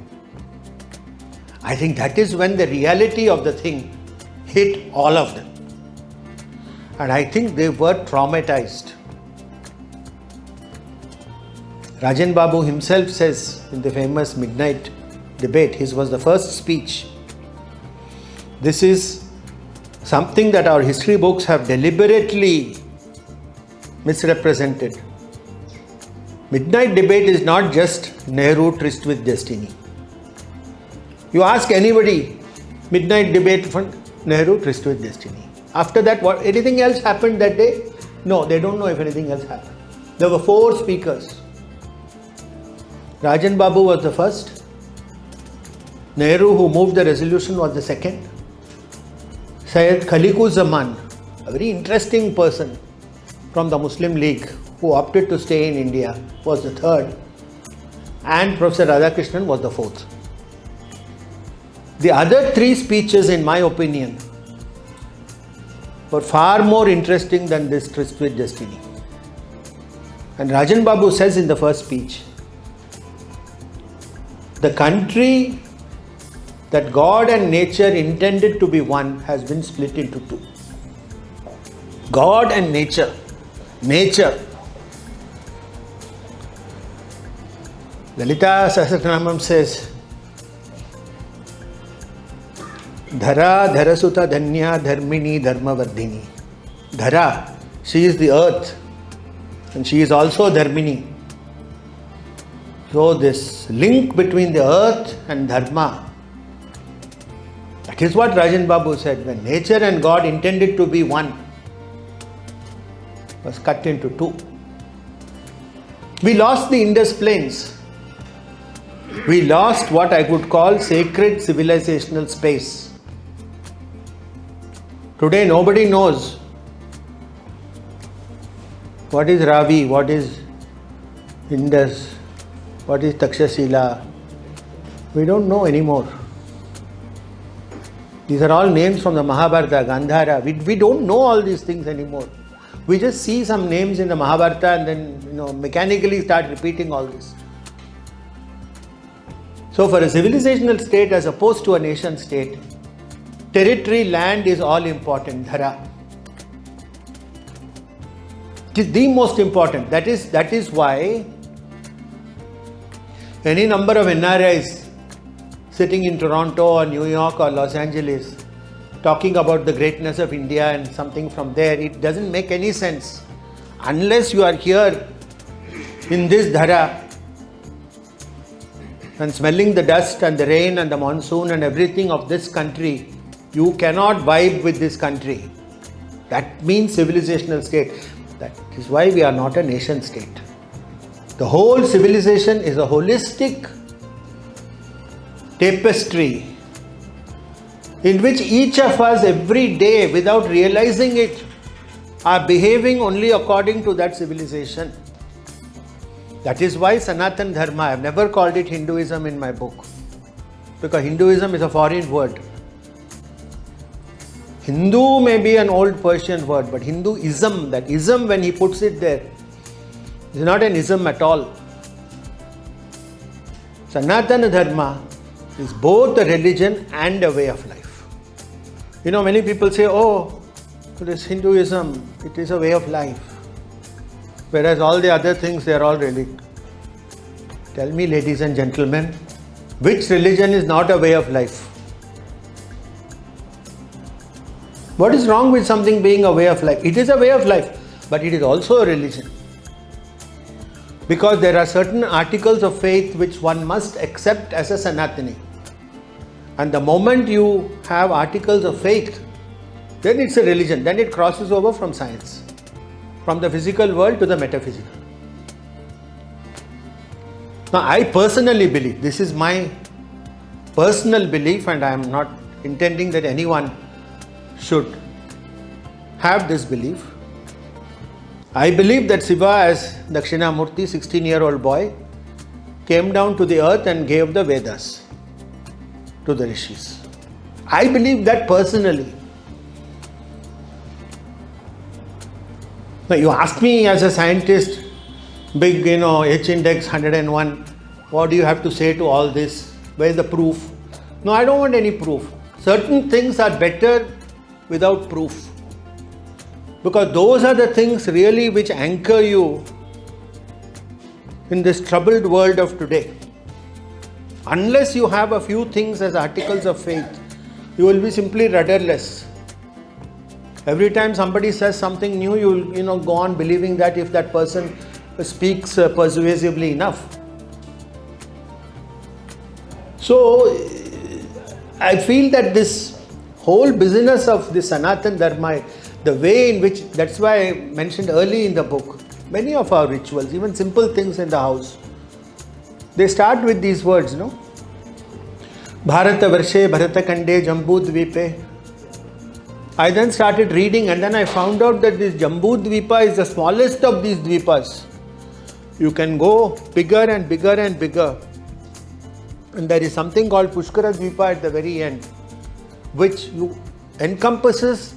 I think that is when the reality of the thing hit all of them. And I think they were traumatized. Rajan Babu himself says in the famous midnight debate, his was the first speech. This is something that our history books have deliberately misrepresented. Midnight debate is not just Nehru tryst with destiny. You ask anybody, midnight debate from Nehru tryst with destiny. After that, what anything else happened that day? No, they don't know if anything else happened. There were 4 speakers. Rajan Babu was the first. Nehru, who moved the resolution, was the second. Syed Khaliquzzaman, a very interesting person from the Muslim League, who opted to stay in India, was the third. And Professor Radhakrishnan was the fourth. The other 3 speeches, in my opinion, were far more interesting than this tryst with destiny. And Rajan Babu says in the first speech, the country that God and nature intended to be one has been split into 2. God and nature. Nature. Lalita Sahasranamam says, Dhara Dharasuta Dhanya Dharmini Dharmavardhini. Dhara, she is the earth and she is also Dharmini. So this link between the earth and Dharma, that is what Rajan Babu said, when nature and God intended to be one, was cut into 2. We lost the Indus Plains. We lost what I would call sacred civilizational space. Today nobody knows what is Ravi, what is Indus, what is Takshashila. We don't know anymore. These are all names from the Mahabharata, Gandhara. We don't know all these things anymore. We just see some names in the Mahabharata and then mechanically start repeating all this. So for a civilizational state as opposed to a nation state, territory, land is all important, Dhara. It is the most important. That is why any number of NRIs sitting in Toronto or New York or Los Angeles talking about the greatness of India and something from there, it doesn't make any sense. Unless you are here in this Dhara and smelling the dust and the rain and the monsoon and everything of this country, you cannot vibe with this country. That means civilizational state. That is why we are not a nation state. The whole civilization is a holistic tapestry in which each of us every day, without realizing it, are behaving only according to that civilization. That is why Sanatan Dharma, I have never called it Hinduism in my book, because Hinduism is a foreign word. Hindu may be an old Persian word, but Hinduism, that ism when he puts it there, is not an ism at all. Sanatana Dharma is both a religion and a way of life. Many people say, oh, this Hinduism, it is a way of life. Whereas all the other things, they are all religion. Tell me, ladies and gentlemen, which religion is not a way of life? What is wrong with something being a way of life? It is a way of life, but it is also a religion. Because there are certain articles of faith which one must accept as a Sanatani. And the moment you have articles of faith, then it's a religion. Then it crosses over from science, from the physical world to the metaphysical. Now, I personally believe, this is my personal belief, and I am not intending that anyone should have this belief. I believe that Shiva, as Dakshinamurti, 16-year-old boy, came down to the earth and gave the Vedas to the rishis. I believe that personally. Now you ask me as a scientist, big H index 101, what do you have to say to all this? Where is the proof? No, I don't want any proof. Certain things are better without proof, because those are the things really which anchor you in this troubled world of today. Unless you have a few things as articles of faith, you will be simply rudderless. Every time somebody says something new, you will go on believing that if that person speaks persuasively enough. So I feel that this whole business of the Sanatan Dharma, the way in which, that's why I mentioned early in the book, many of our rituals, even simple things in the house, they start with these words, no? Bharata Varshe Bharata Kande Jambu Dvipe. I then started reading, and then I found out that this Jambu Dvipa is the smallest of these Dvipas. You can go bigger and bigger and bigger. And there is something called Pushkara Dvipa at the very end, which encompasses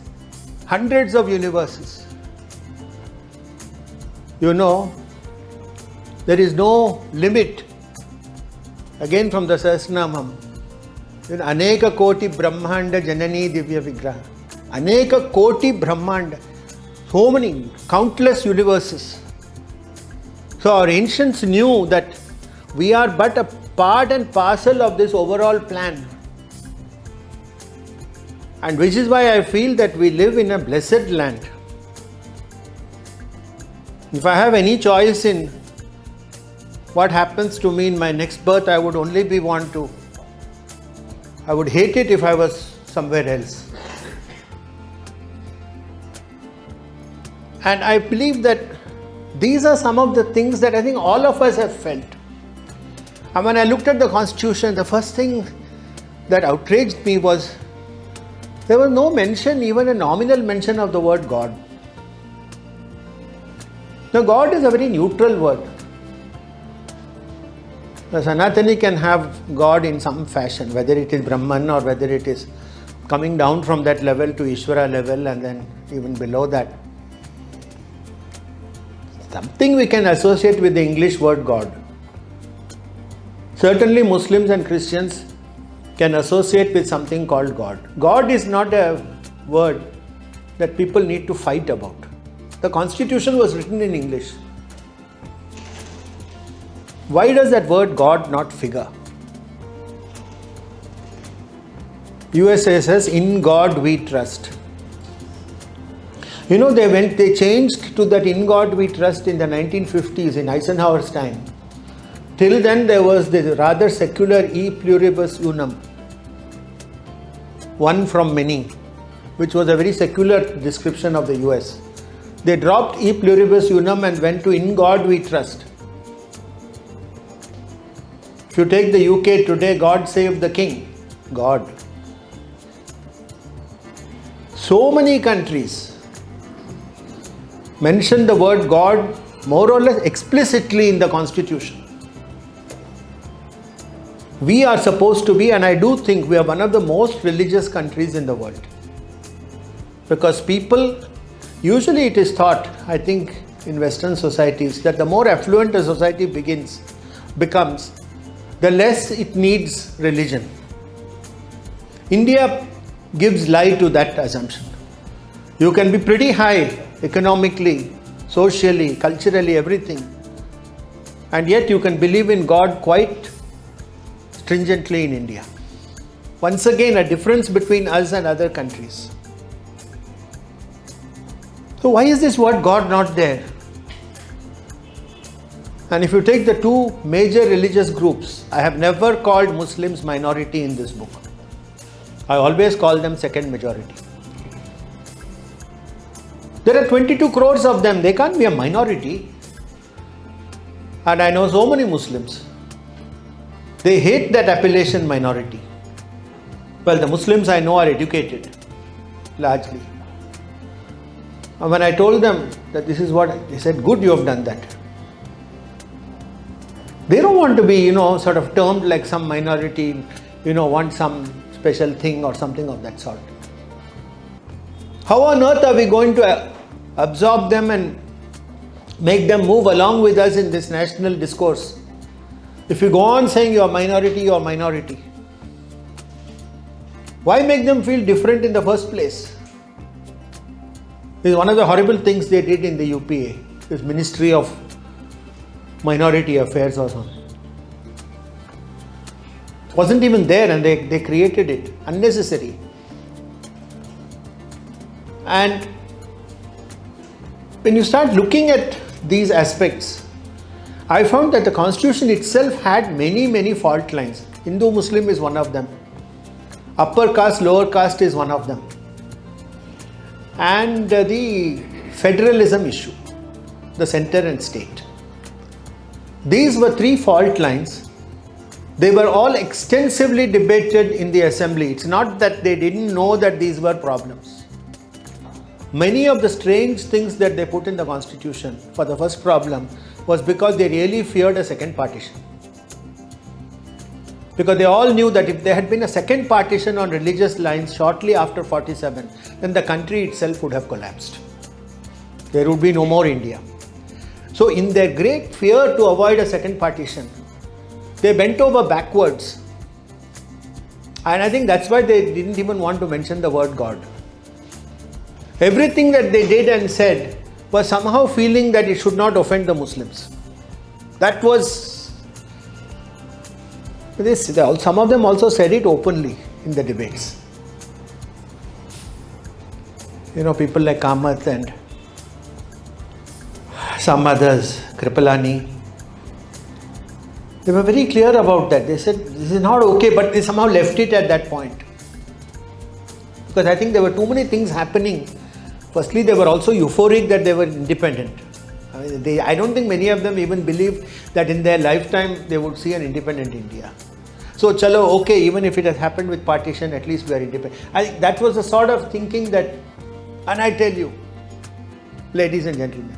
hundreds of universes. You know, there is no limit. Again from the Sahasranamam. Aneka Koti Brahmanda Janani Divya Vigraha. Aneka Koti Brahmanda. So many, countless universes. So our ancients knew that we are but a part and parcel of this overall plan. And which is why I feel that we live in a blessed land. If I have any choice in what happens to me in my next birth, I would only I would hate it if I was somewhere else. And I believe that these are some of the things that I think all of us have felt. And when I looked at the Constitution, the first thing that outraged me was there was no mention, even a nominal mention of the word God. Now, God is a very neutral word. The Sanatani can have God in some fashion, whether it is Brahman or whether it is coming down from that level to Ishvara level and then even below that. Something we can associate with the English word God. Certainly Muslims and Christians can associate with something called God. God is not a word that people need to fight about. The Constitution was written in English. Why does that word God not figure? USA says, in God we trust. You know, they changed to that in God we trust in the 1950s in Eisenhower's time. Till then there was the rather secular e pluribus unum, one from many, which was a very secular description of the US. They dropped e pluribus unum and went to in God we trust. If you take the UK today, God save the King. God. So many countries mention the word God more or less explicitly in the Constitution. We are supposed to be, and I do think we are one of the most religious countries in the world. Because people, usually it is thought, I think in Western societies, that the more affluent a society becomes, the less it needs religion. India gives lie to that assumption. You can be pretty high economically, socially, culturally, everything, and yet you can believe in God quite stringently in India. Once again, a difference between us and other countries. So why is this word God not there? And if you take the two major religious groups, I have never called Muslims minority in this book. I always call them second majority. There are 22 crores of them, they can't be a minority. And I know so many Muslims. They hate that appellation minority. Well, the Muslims I know are educated, largely. And when I told them that this is what, they said, good, you have done that. They don't want to be, sort of termed like some minority, want some special thing or something of that sort. How on earth are we going to absorb them and make them move along with us in this national discourse? If you go on saying you are minority, you are minority. Why make them feel different in the first place? This is one of the horrible things they did in the UPA, this Ministry of Minority Affairs or something. It wasn't even there and they created it, unnecessary. And when you start looking at these aspects, I found that the constitution itself had many fault lines. Hindu-Muslim is one of them. Upper caste, lower caste is one of them. And the federalism issue, the center and state. These were three fault lines. They were all extensively debated in the assembly. It's not that they didn't know that these were problems. Many of the strange things that they put in the constitution for the first problem was because they really feared a second partition. Because they all knew that if there had been a second partition on religious lines shortly after 47, then the country itself would have collapsed. There would be no more India. So in their great fear to avoid a second partition, they bent over backwards. And I think that's why they didn't even want to mention the word God. Everything that they did and said was somehow feeling that it should not offend the Muslims. That was this. Some of them also said it openly in the debates. You know, people like Kamath and some others, Kripalani, they were very clear about that. They said this is not okay, but they somehow left it at that point. Because I think there were too many things happening. Firstly, they were also euphoric that they were independent. I don't think many of them even believed that in their lifetime they would see an independent India. So, chalo, okay, even if it has happened with partition, at least we are independent. I think that was the sort of thinking that, and I tell you, ladies and gentlemen,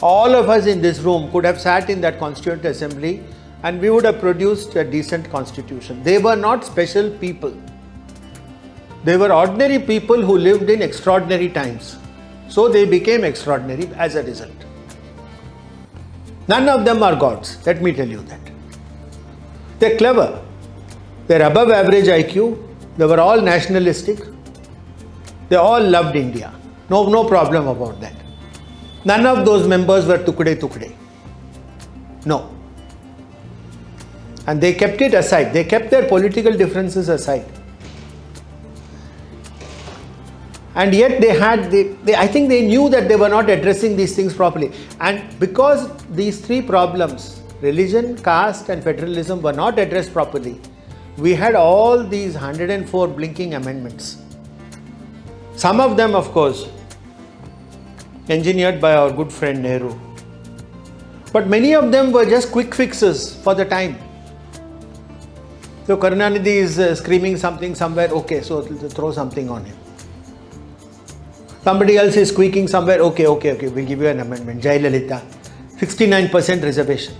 all of us in this room could have sat in that Constituent Assembly and we would have produced a decent constitution. They were not special people. They were ordinary people who lived in extraordinary times. So they became extraordinary as a result. None of them are gods, let me tell you that. They're clever. They're above average IQ. They were all nationalistic. They all loved India. No problem about that. None of those members were tukde. No. And they kept it aside. They kept their political differences aside. And yet I think they knew that they were not addressing these things properly. And because these three problems, religion, caste and federalism, were not addressed properly, we had all these 104 blinking amendments. Some of them, of course, engineered by our good friend Nehru. But many of them were just quick fixes for the time. So Karunanidhi is screaming something somewhere, okay, so throw something on him. Somebody else is squeaking somewhere, okay, we'll give you an amendment. Jai Lalita, 69% reservation.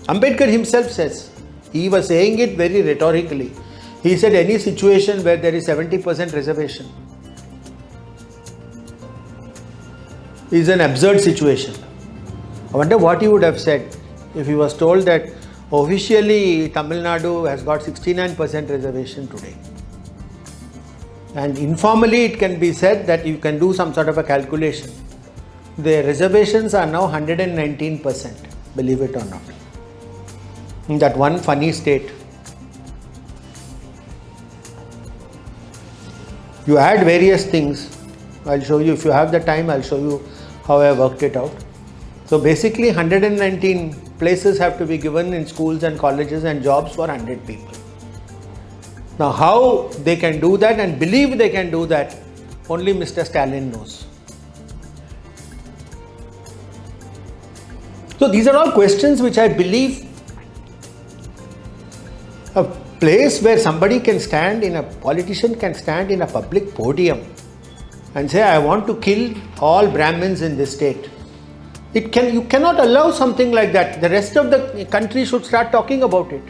Ambedkar himself says, he was saying it very rhetorically. He said any situation where there is 70% reservation is an absurd situation. I wonder what he would have said if he was told that officially Tamil Nadu has got 69% reservation today. And informally it can be said that you can do some sort of a calculation. The reservations are now 119%, believe it or not. In that one funny state. You add various things. I'll show you, if you have the time, I'll show you how I worked it out. So basically 119 places have to be given in schools and colleges and jobs for 100 people. Now how they can do that and believe they can do that, only Mr. Stalin knows. So these are all questions which I believe a place where somebody can stand in, a politician can stand in a public podium and say, I want to kill all Brahmins in this state. You cannot allow something like that. The rest of the country should start talking about it.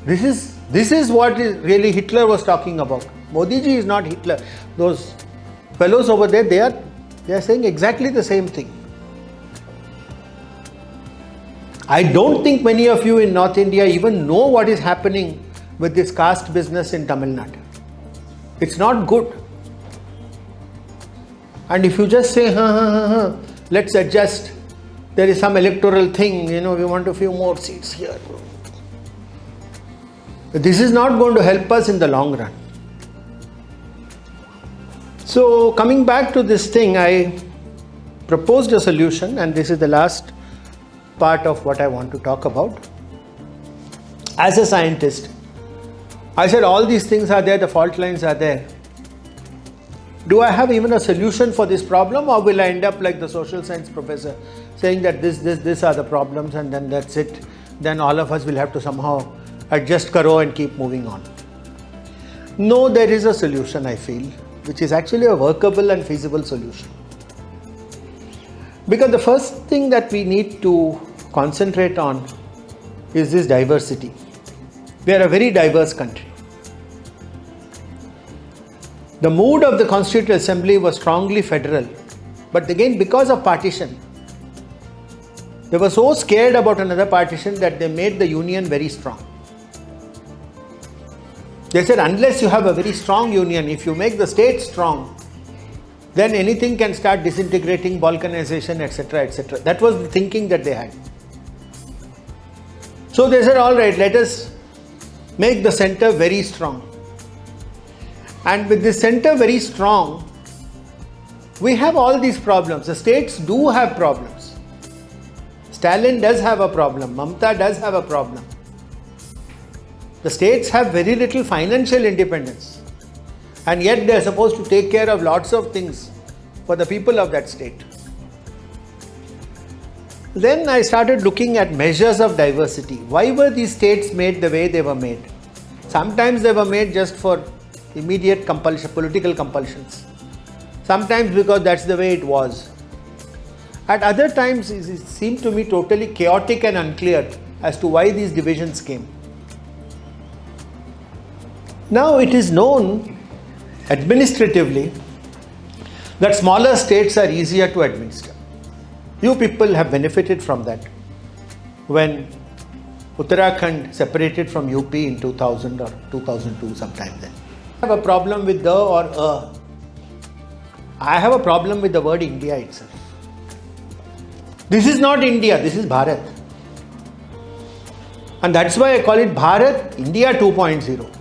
This is what really Hitler was talking about. Modi ji is not Hitler. Those fellows over there, they are saying exactly the same thing. I don't think many of you in North India even know what is happening with this caste business in Tamil Nadu. It's not good. And if you just say, let's adjust, there is some electoral thing, we want a few more seats here. This is not going to help us in the long run. So coming back to this thing, I proposed a solution, and this is the last part of what I want to talk about. As a scientist, I said all these things are there, the fault lines are there. Do I have even a solution for this problem, or will I end up like the social science professor saying that this are the problems and then that's it? Then all of us will have to somehow adjust karo and keep moving on. No, there is a solution, I feel, which is actually a workable and feasible solution. Because the first thing that we need to concentrate on is this diversity. We are a very diverse country. The mood of the Constituent Assembly was strongly federal, but again, because of partition, they were so scared about another partition that they made the union very strong. They said, unless you have a very strong union, if you make the state strong, then anything can start disintegrating, balkanization, etc., etc. That was the thinking that they had. So they said, all right, let us make the center very strong. And with the center very strong, we have all these problems. The states do have problems. Stalin does have a problem. Mamata does have a problem. The states have very little financial independence. And yet they are supposed to take care of lots of things for the people of that state. Then I started looking at measures of diversity. Why were these states made the way they were made? Sometimes they were made just for immediate compulsion, political compulsions. Sometimes because that's the way it was. At other times it seemed to me totally chaotic and unclear as to why these divisions came. Now it is known administratively that smaller states are easier to administer. You people have benefited from that when Uttarakhand separated from UP in 2000 or 2002, sometime then. I have a problem with the or a. I have a problem with the word India itself. This is not India, this is Bharat. And that's why I call it Bharat India 2.0.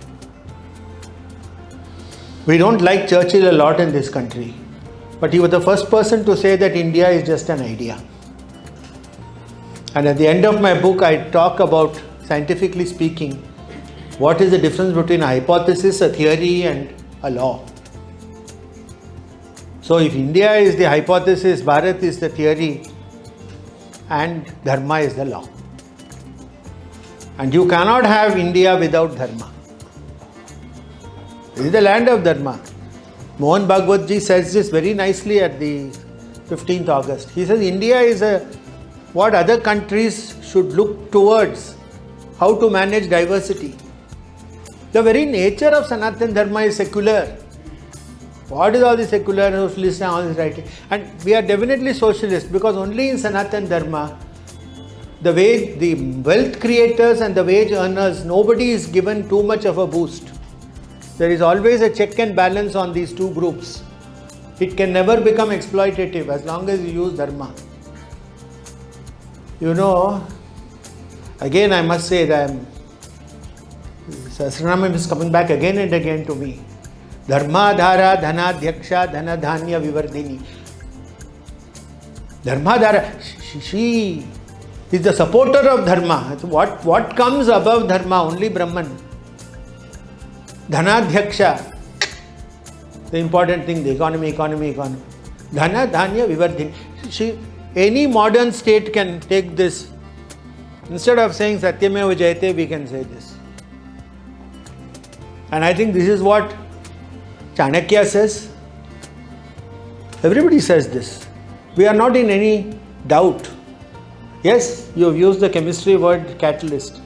We don't like Churchill a lot in this country, but he was the first person to say that India is just an idea. And at the end of my book, I talk about, scientifically speaking, what is the difference between a hypothesis, a theory, and a law. So if India is the hypothesis, Bharat is the theory, and Dharma is the law. And you cannot have India without Dharma. This is the land of Dharma. Mohan Bhagwat ji says this very nicely at the 15th August. He says India is what other countries should look towards, how to manage diversity. The very nature of Sanatana Dharma is secular. What is all the secular, socialist and all this writing? And we are definitely socialist because only in Sanatana Dharma, the way the wealth creators and the wage earners, nobody is given too much of a boost. There is always a check and balance on these two groups. It can never become exploitative as long as you use Dharma. You know, again I must say that Sahasranamam is coming back again and again to me. Dharma dhara dhanadhyaksha dhanadhanya vivardhini. Dharma dhara, she is the supporter of Dharma. What comes above Dharma? Only Brahman. Dhanadhyaksha, the important thing, the economy. Dhana dhanya vivardhini. Any modern state can take this. Instead of saying Satyameva Jayate, we can say this. And I think this is what Chanakya says. Everybody says this. We are not in any doubt. Yes, you have used the chemistry word catalyst.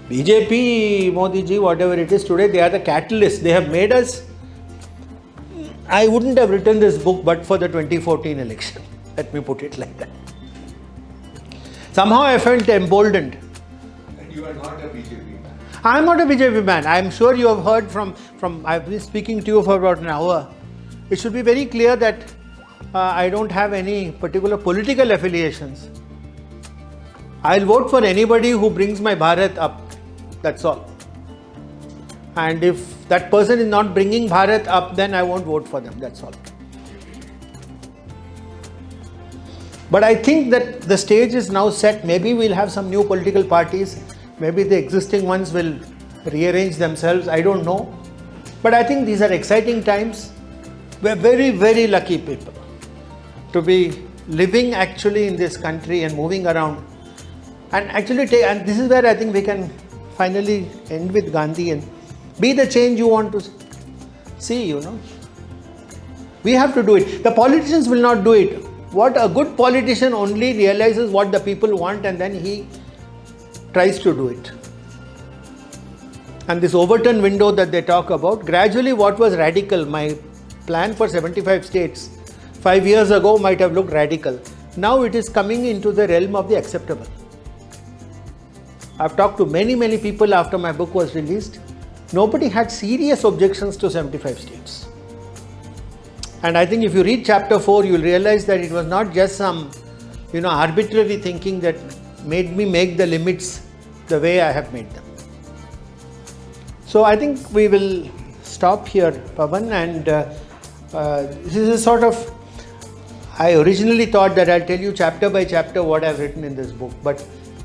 BJP, Modi ji, whatever it is today, they are the catalyst. They have made us. I wouldn't have written this book but for the 2014 election. Let me put it like that. Somehow I felt emboldened. And you are not a BJP man. I am not a BJP man. I am sure you have heard from I have been speaking to you for about an hour. It should be very clear that I don't have any particular political affiliations. I'll vote for anybody who brings my Bharat up. That's all. And if that person is not bringing Bharat up, then I won't vote for them. That's all. But I think that the stage is now set. Maybe we'll have some new political parties. Maybe the existing ones will rearrange themselves. I don't know. But I think these are exciting times. We're very, very lucky people to be living actually in this country and moving around. And actually, and this is where I think we can finally end with Gandhi and be the change you want to see, you know. We have to do it. The politicians will not do it. What a good politician only realizes what the people want and then he tries to do it. And this Overton window that they talk about, gradually what was radical, my plan for 75 states 5 years ago might have looked radical. Now it is coming into the realm of the acceptable. I've talked to many, many people after my book was released. Nobody had serious objections to 75 states. And I think if you read chapter 4, you'll realize that it was not just some, arbitrary thinking that made me make the limits the way I have made them. So I think we will stop here, Pavan, and this is a sort of, I originally thought that I'll tell you chapter by chapter what I've written in this book, but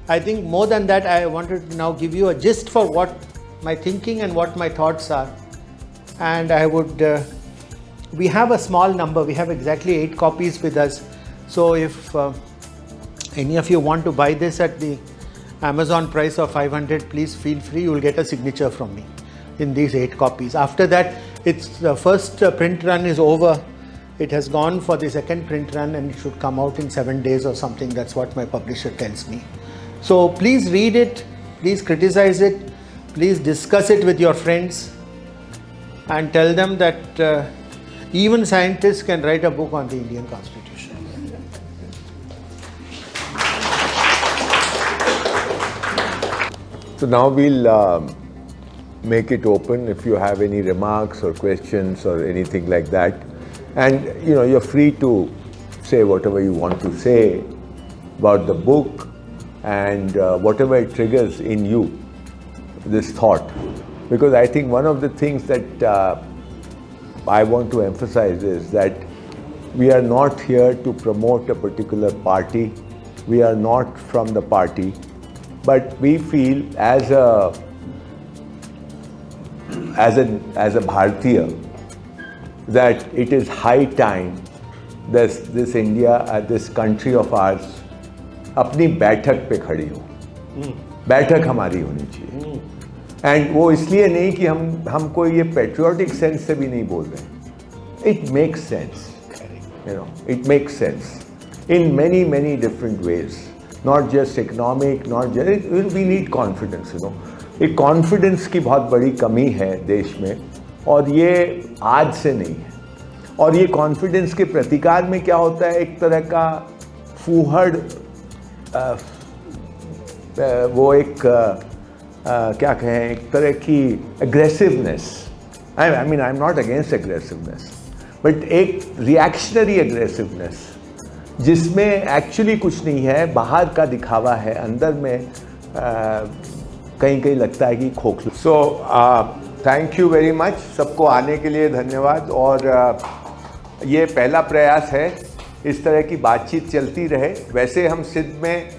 I think more than that, I wanted to now give you a gist for what my thinking and what my thoughts are. And I would, we have a small number, we have exactly 8 copies with us. So if any of you want to buy this at the Amazon price of 500, please feel free, you will get a signature from me in these 8 copies. After that, it's the first print run is over. It has gone for the second print run and it should come out in 7 days or something. That's what my publisher tells me. So please read it, please criticize it, please discuss it with your friends and tell them that even scientists can write a book on the Indian Constitution. So now we'll make it open if you have any remarks or questions or anything like that. And you're free to say whatever you want to say about the book and whatever it triggers in you, this thought. Because I think one of the things that I want to emphasize is that we are not here to promote a particular party. We are not from the party. But we feel as a Bharatiya that it is high time this India, this country of ours, अपनी बैठक पे खड़ी हो. बैठक हमारी होनी चाहिए. And वो इसलिए नहीं कि हम कोई ये patriotic sense से भी नहीं बोल रहे. It makes sense. It makes sense in many, many different ways. Not just economic, not just, we need confidence, एक कॉन्फिडेंस की बहुत बड़ी कमी है देश में और ये आज से नहीं है. और ये कॉन्फिडेंस के प्रतिकार में क्या होता है, एक तरह का फूहड़, वो एक क्या कहें, एक तरह की aggressiveness. I am not against aggressiveness, but एक रिएक्शनरी एग्रेसिवनेस जिसमें एक्चुअली कुछ नहीं है, बाहर का दिखावा है, अंदर में कहीं कहीं लगता है कि खोखला. So thank you very much, सबको आने के लिए धन्यवाद. और ये पहला प्रयास है, इस तरह की बातचीत चलती रहे. वैसे हम सिद्ध में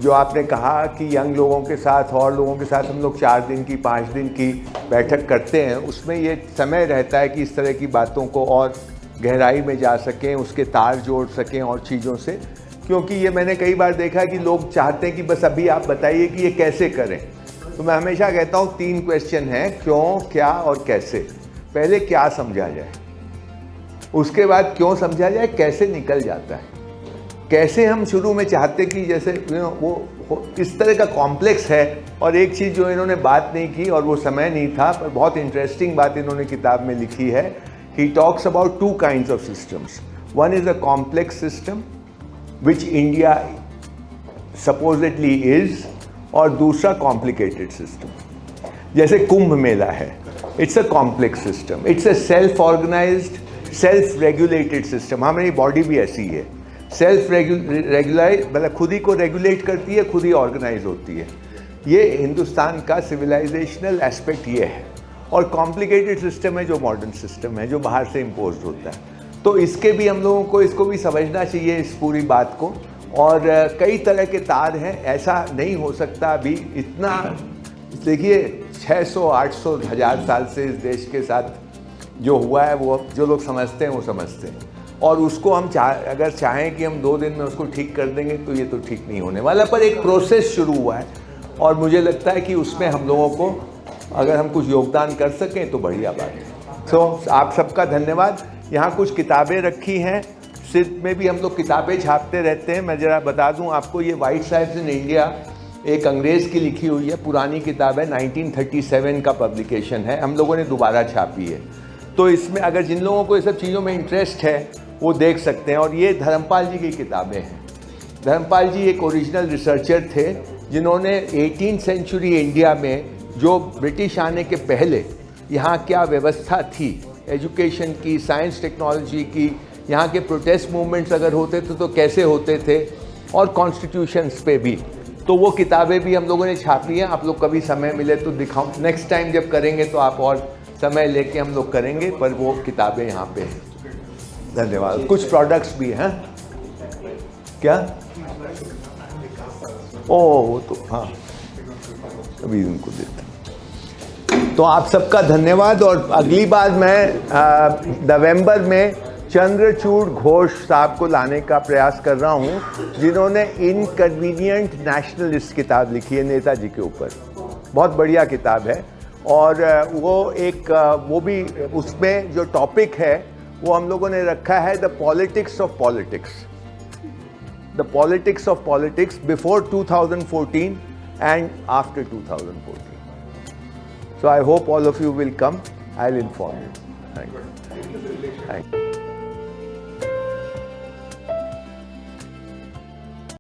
जो आपने कहा कि यंग लोगों के साथ और लोगों के साथ हम लोग 4 दिन की 5 दिन की बैठक करते हैं, उसमें ये समय रहता है कि इस तरह की बातों को और गहराई में जा सकें, उसके तार जोड़ सकें और चीज़ों से. क्योंकि ये मैंने कई बार देखा है कि लोग चाहते हैं कि बस अभी आप बताइए कि ये कैसे करें. तो मैं हमेशा कहता हूँ 3 क्वेश्चन हैं, क्यों, क्या और कैसे. पहले क्या समझा जाए, उसके बाद क्यों समझा जाए, कैसे निकल जाता है. कैसे हम शुरू में चाहते कि जैसे वो इस तरह का कॉम्प्लेक्स है. और एक चीज़ जो इन्होंने बात नहीं की और वो समय नहीं था, पर बहुत इंटरेस्टिंग बात इन्होंने किताब में लिखी है. He talks about 2 kinds of systems. One is a complex system, which India supposedly is, और दूसरा complicated system. जैसे कुंभ मेला है, it's a complex system. It's a self-organized, self-regulated system. हमारी बॉडी भी ऐसी है, self-regulate, मतलब खुद ही को रेगुलेट करती है, खुद ही ऑर्गेनाइज होती है. ये हिंदुस्तान का सिविलाइजेशनल एस्पेक्ट ये है. और कॉम्प्लिकेटेड सिस्टम है जो मॉडर्न सिस्टम है, जो बाहर से इम्पोज होता है. तो इसके भी हम लोगों को इसको भी समझना चाहिए, इस पूरी बात को। और कई तरह के तार हैं, ऐसा नहीं हो सकता अभी इतना। देखिए 600, 800, 1000 साल से इस देश के साथ जो हुआ है वो जो लोग समझते हैं वो समझते हैं, और उसको हम अगर चाहें कि हम 2 दिन में उसको ठीक कर देंगे तो ये तो ठीक नहीं होने वाला। पर एक प्रोसेस शुरू हुआ है और मुझे लगता है कि उसमें हम लोगों को अगर हम कुछ योगदान कर सकें तो बढ़िया बात है। तो आप सबका धन्यवाद। यहाँ कुछ किताबें रखी हैं, सिद्ध में भी हम लोग किताबें छापते रहते हैं। मैं ज़रा बता दूँ आपको, ये वाइट स्ट्राइप्स इन इंडिया एक अंग्रेज़ की लिखी हुई है, पुरानी किताब है, 1937 का पब्लिकेशन है, हम लोगों ने दोबारा छापी है। तो इसमें अगर जिन लोगों को ये सब चीज़ों में इंटरेस्ट है वो देख सकते हैं। और ये धर्मपाल जी की किताबें हैं। धर्मपाल जी एक ओरिजिनल रिसर्चर थे जिन्होंने 18th सेंचुरी इंडिया में, जो ब्रिटिश आने के पहले यहाँ क्या व्यवस्था थी एजुकेशन की, साइंस टेक्नोलॉजी की, यहाँ के प्रोटेस्ट मूवमेंट्स अगर होते थे तो कैसे होते थे, और कॉन्स्टिट्यूशंस पे भी, तो वो किताबें भी हम लोगों ने छापी हैं। आप लोग कभी समय मिले तो दिखाऊं, नेक्स्ट टाइम जब करेंगे तो आप और समय लेके हम लोग करेंगे, पर वो किताबें यहाँ पे हैं। धन्यवाद। कुछ प्रोडक्ट्स भी हैं क्या? ओह वो तो हाँ, अभी उनको देते। तो आप सबका धन्यवाद। और अगली बार मैं नवंबर में चंद्रचूड़ घोष साहब को लाने का प्रयास कर रहा हूँ, जिन्होंने इनकन्वीनियंट नेशनलिस्ट किताब लिखी है नेताजी के ऊपर। बहुत बढ़िया किताब है। और वो भी उसमें जो टॉपिक है वो हम लोगों ने रखा है the politics of politics, the politics of politics before 2014 and after 2014. So I hope all of you will come. I'll inform you. Thank you. Thank you.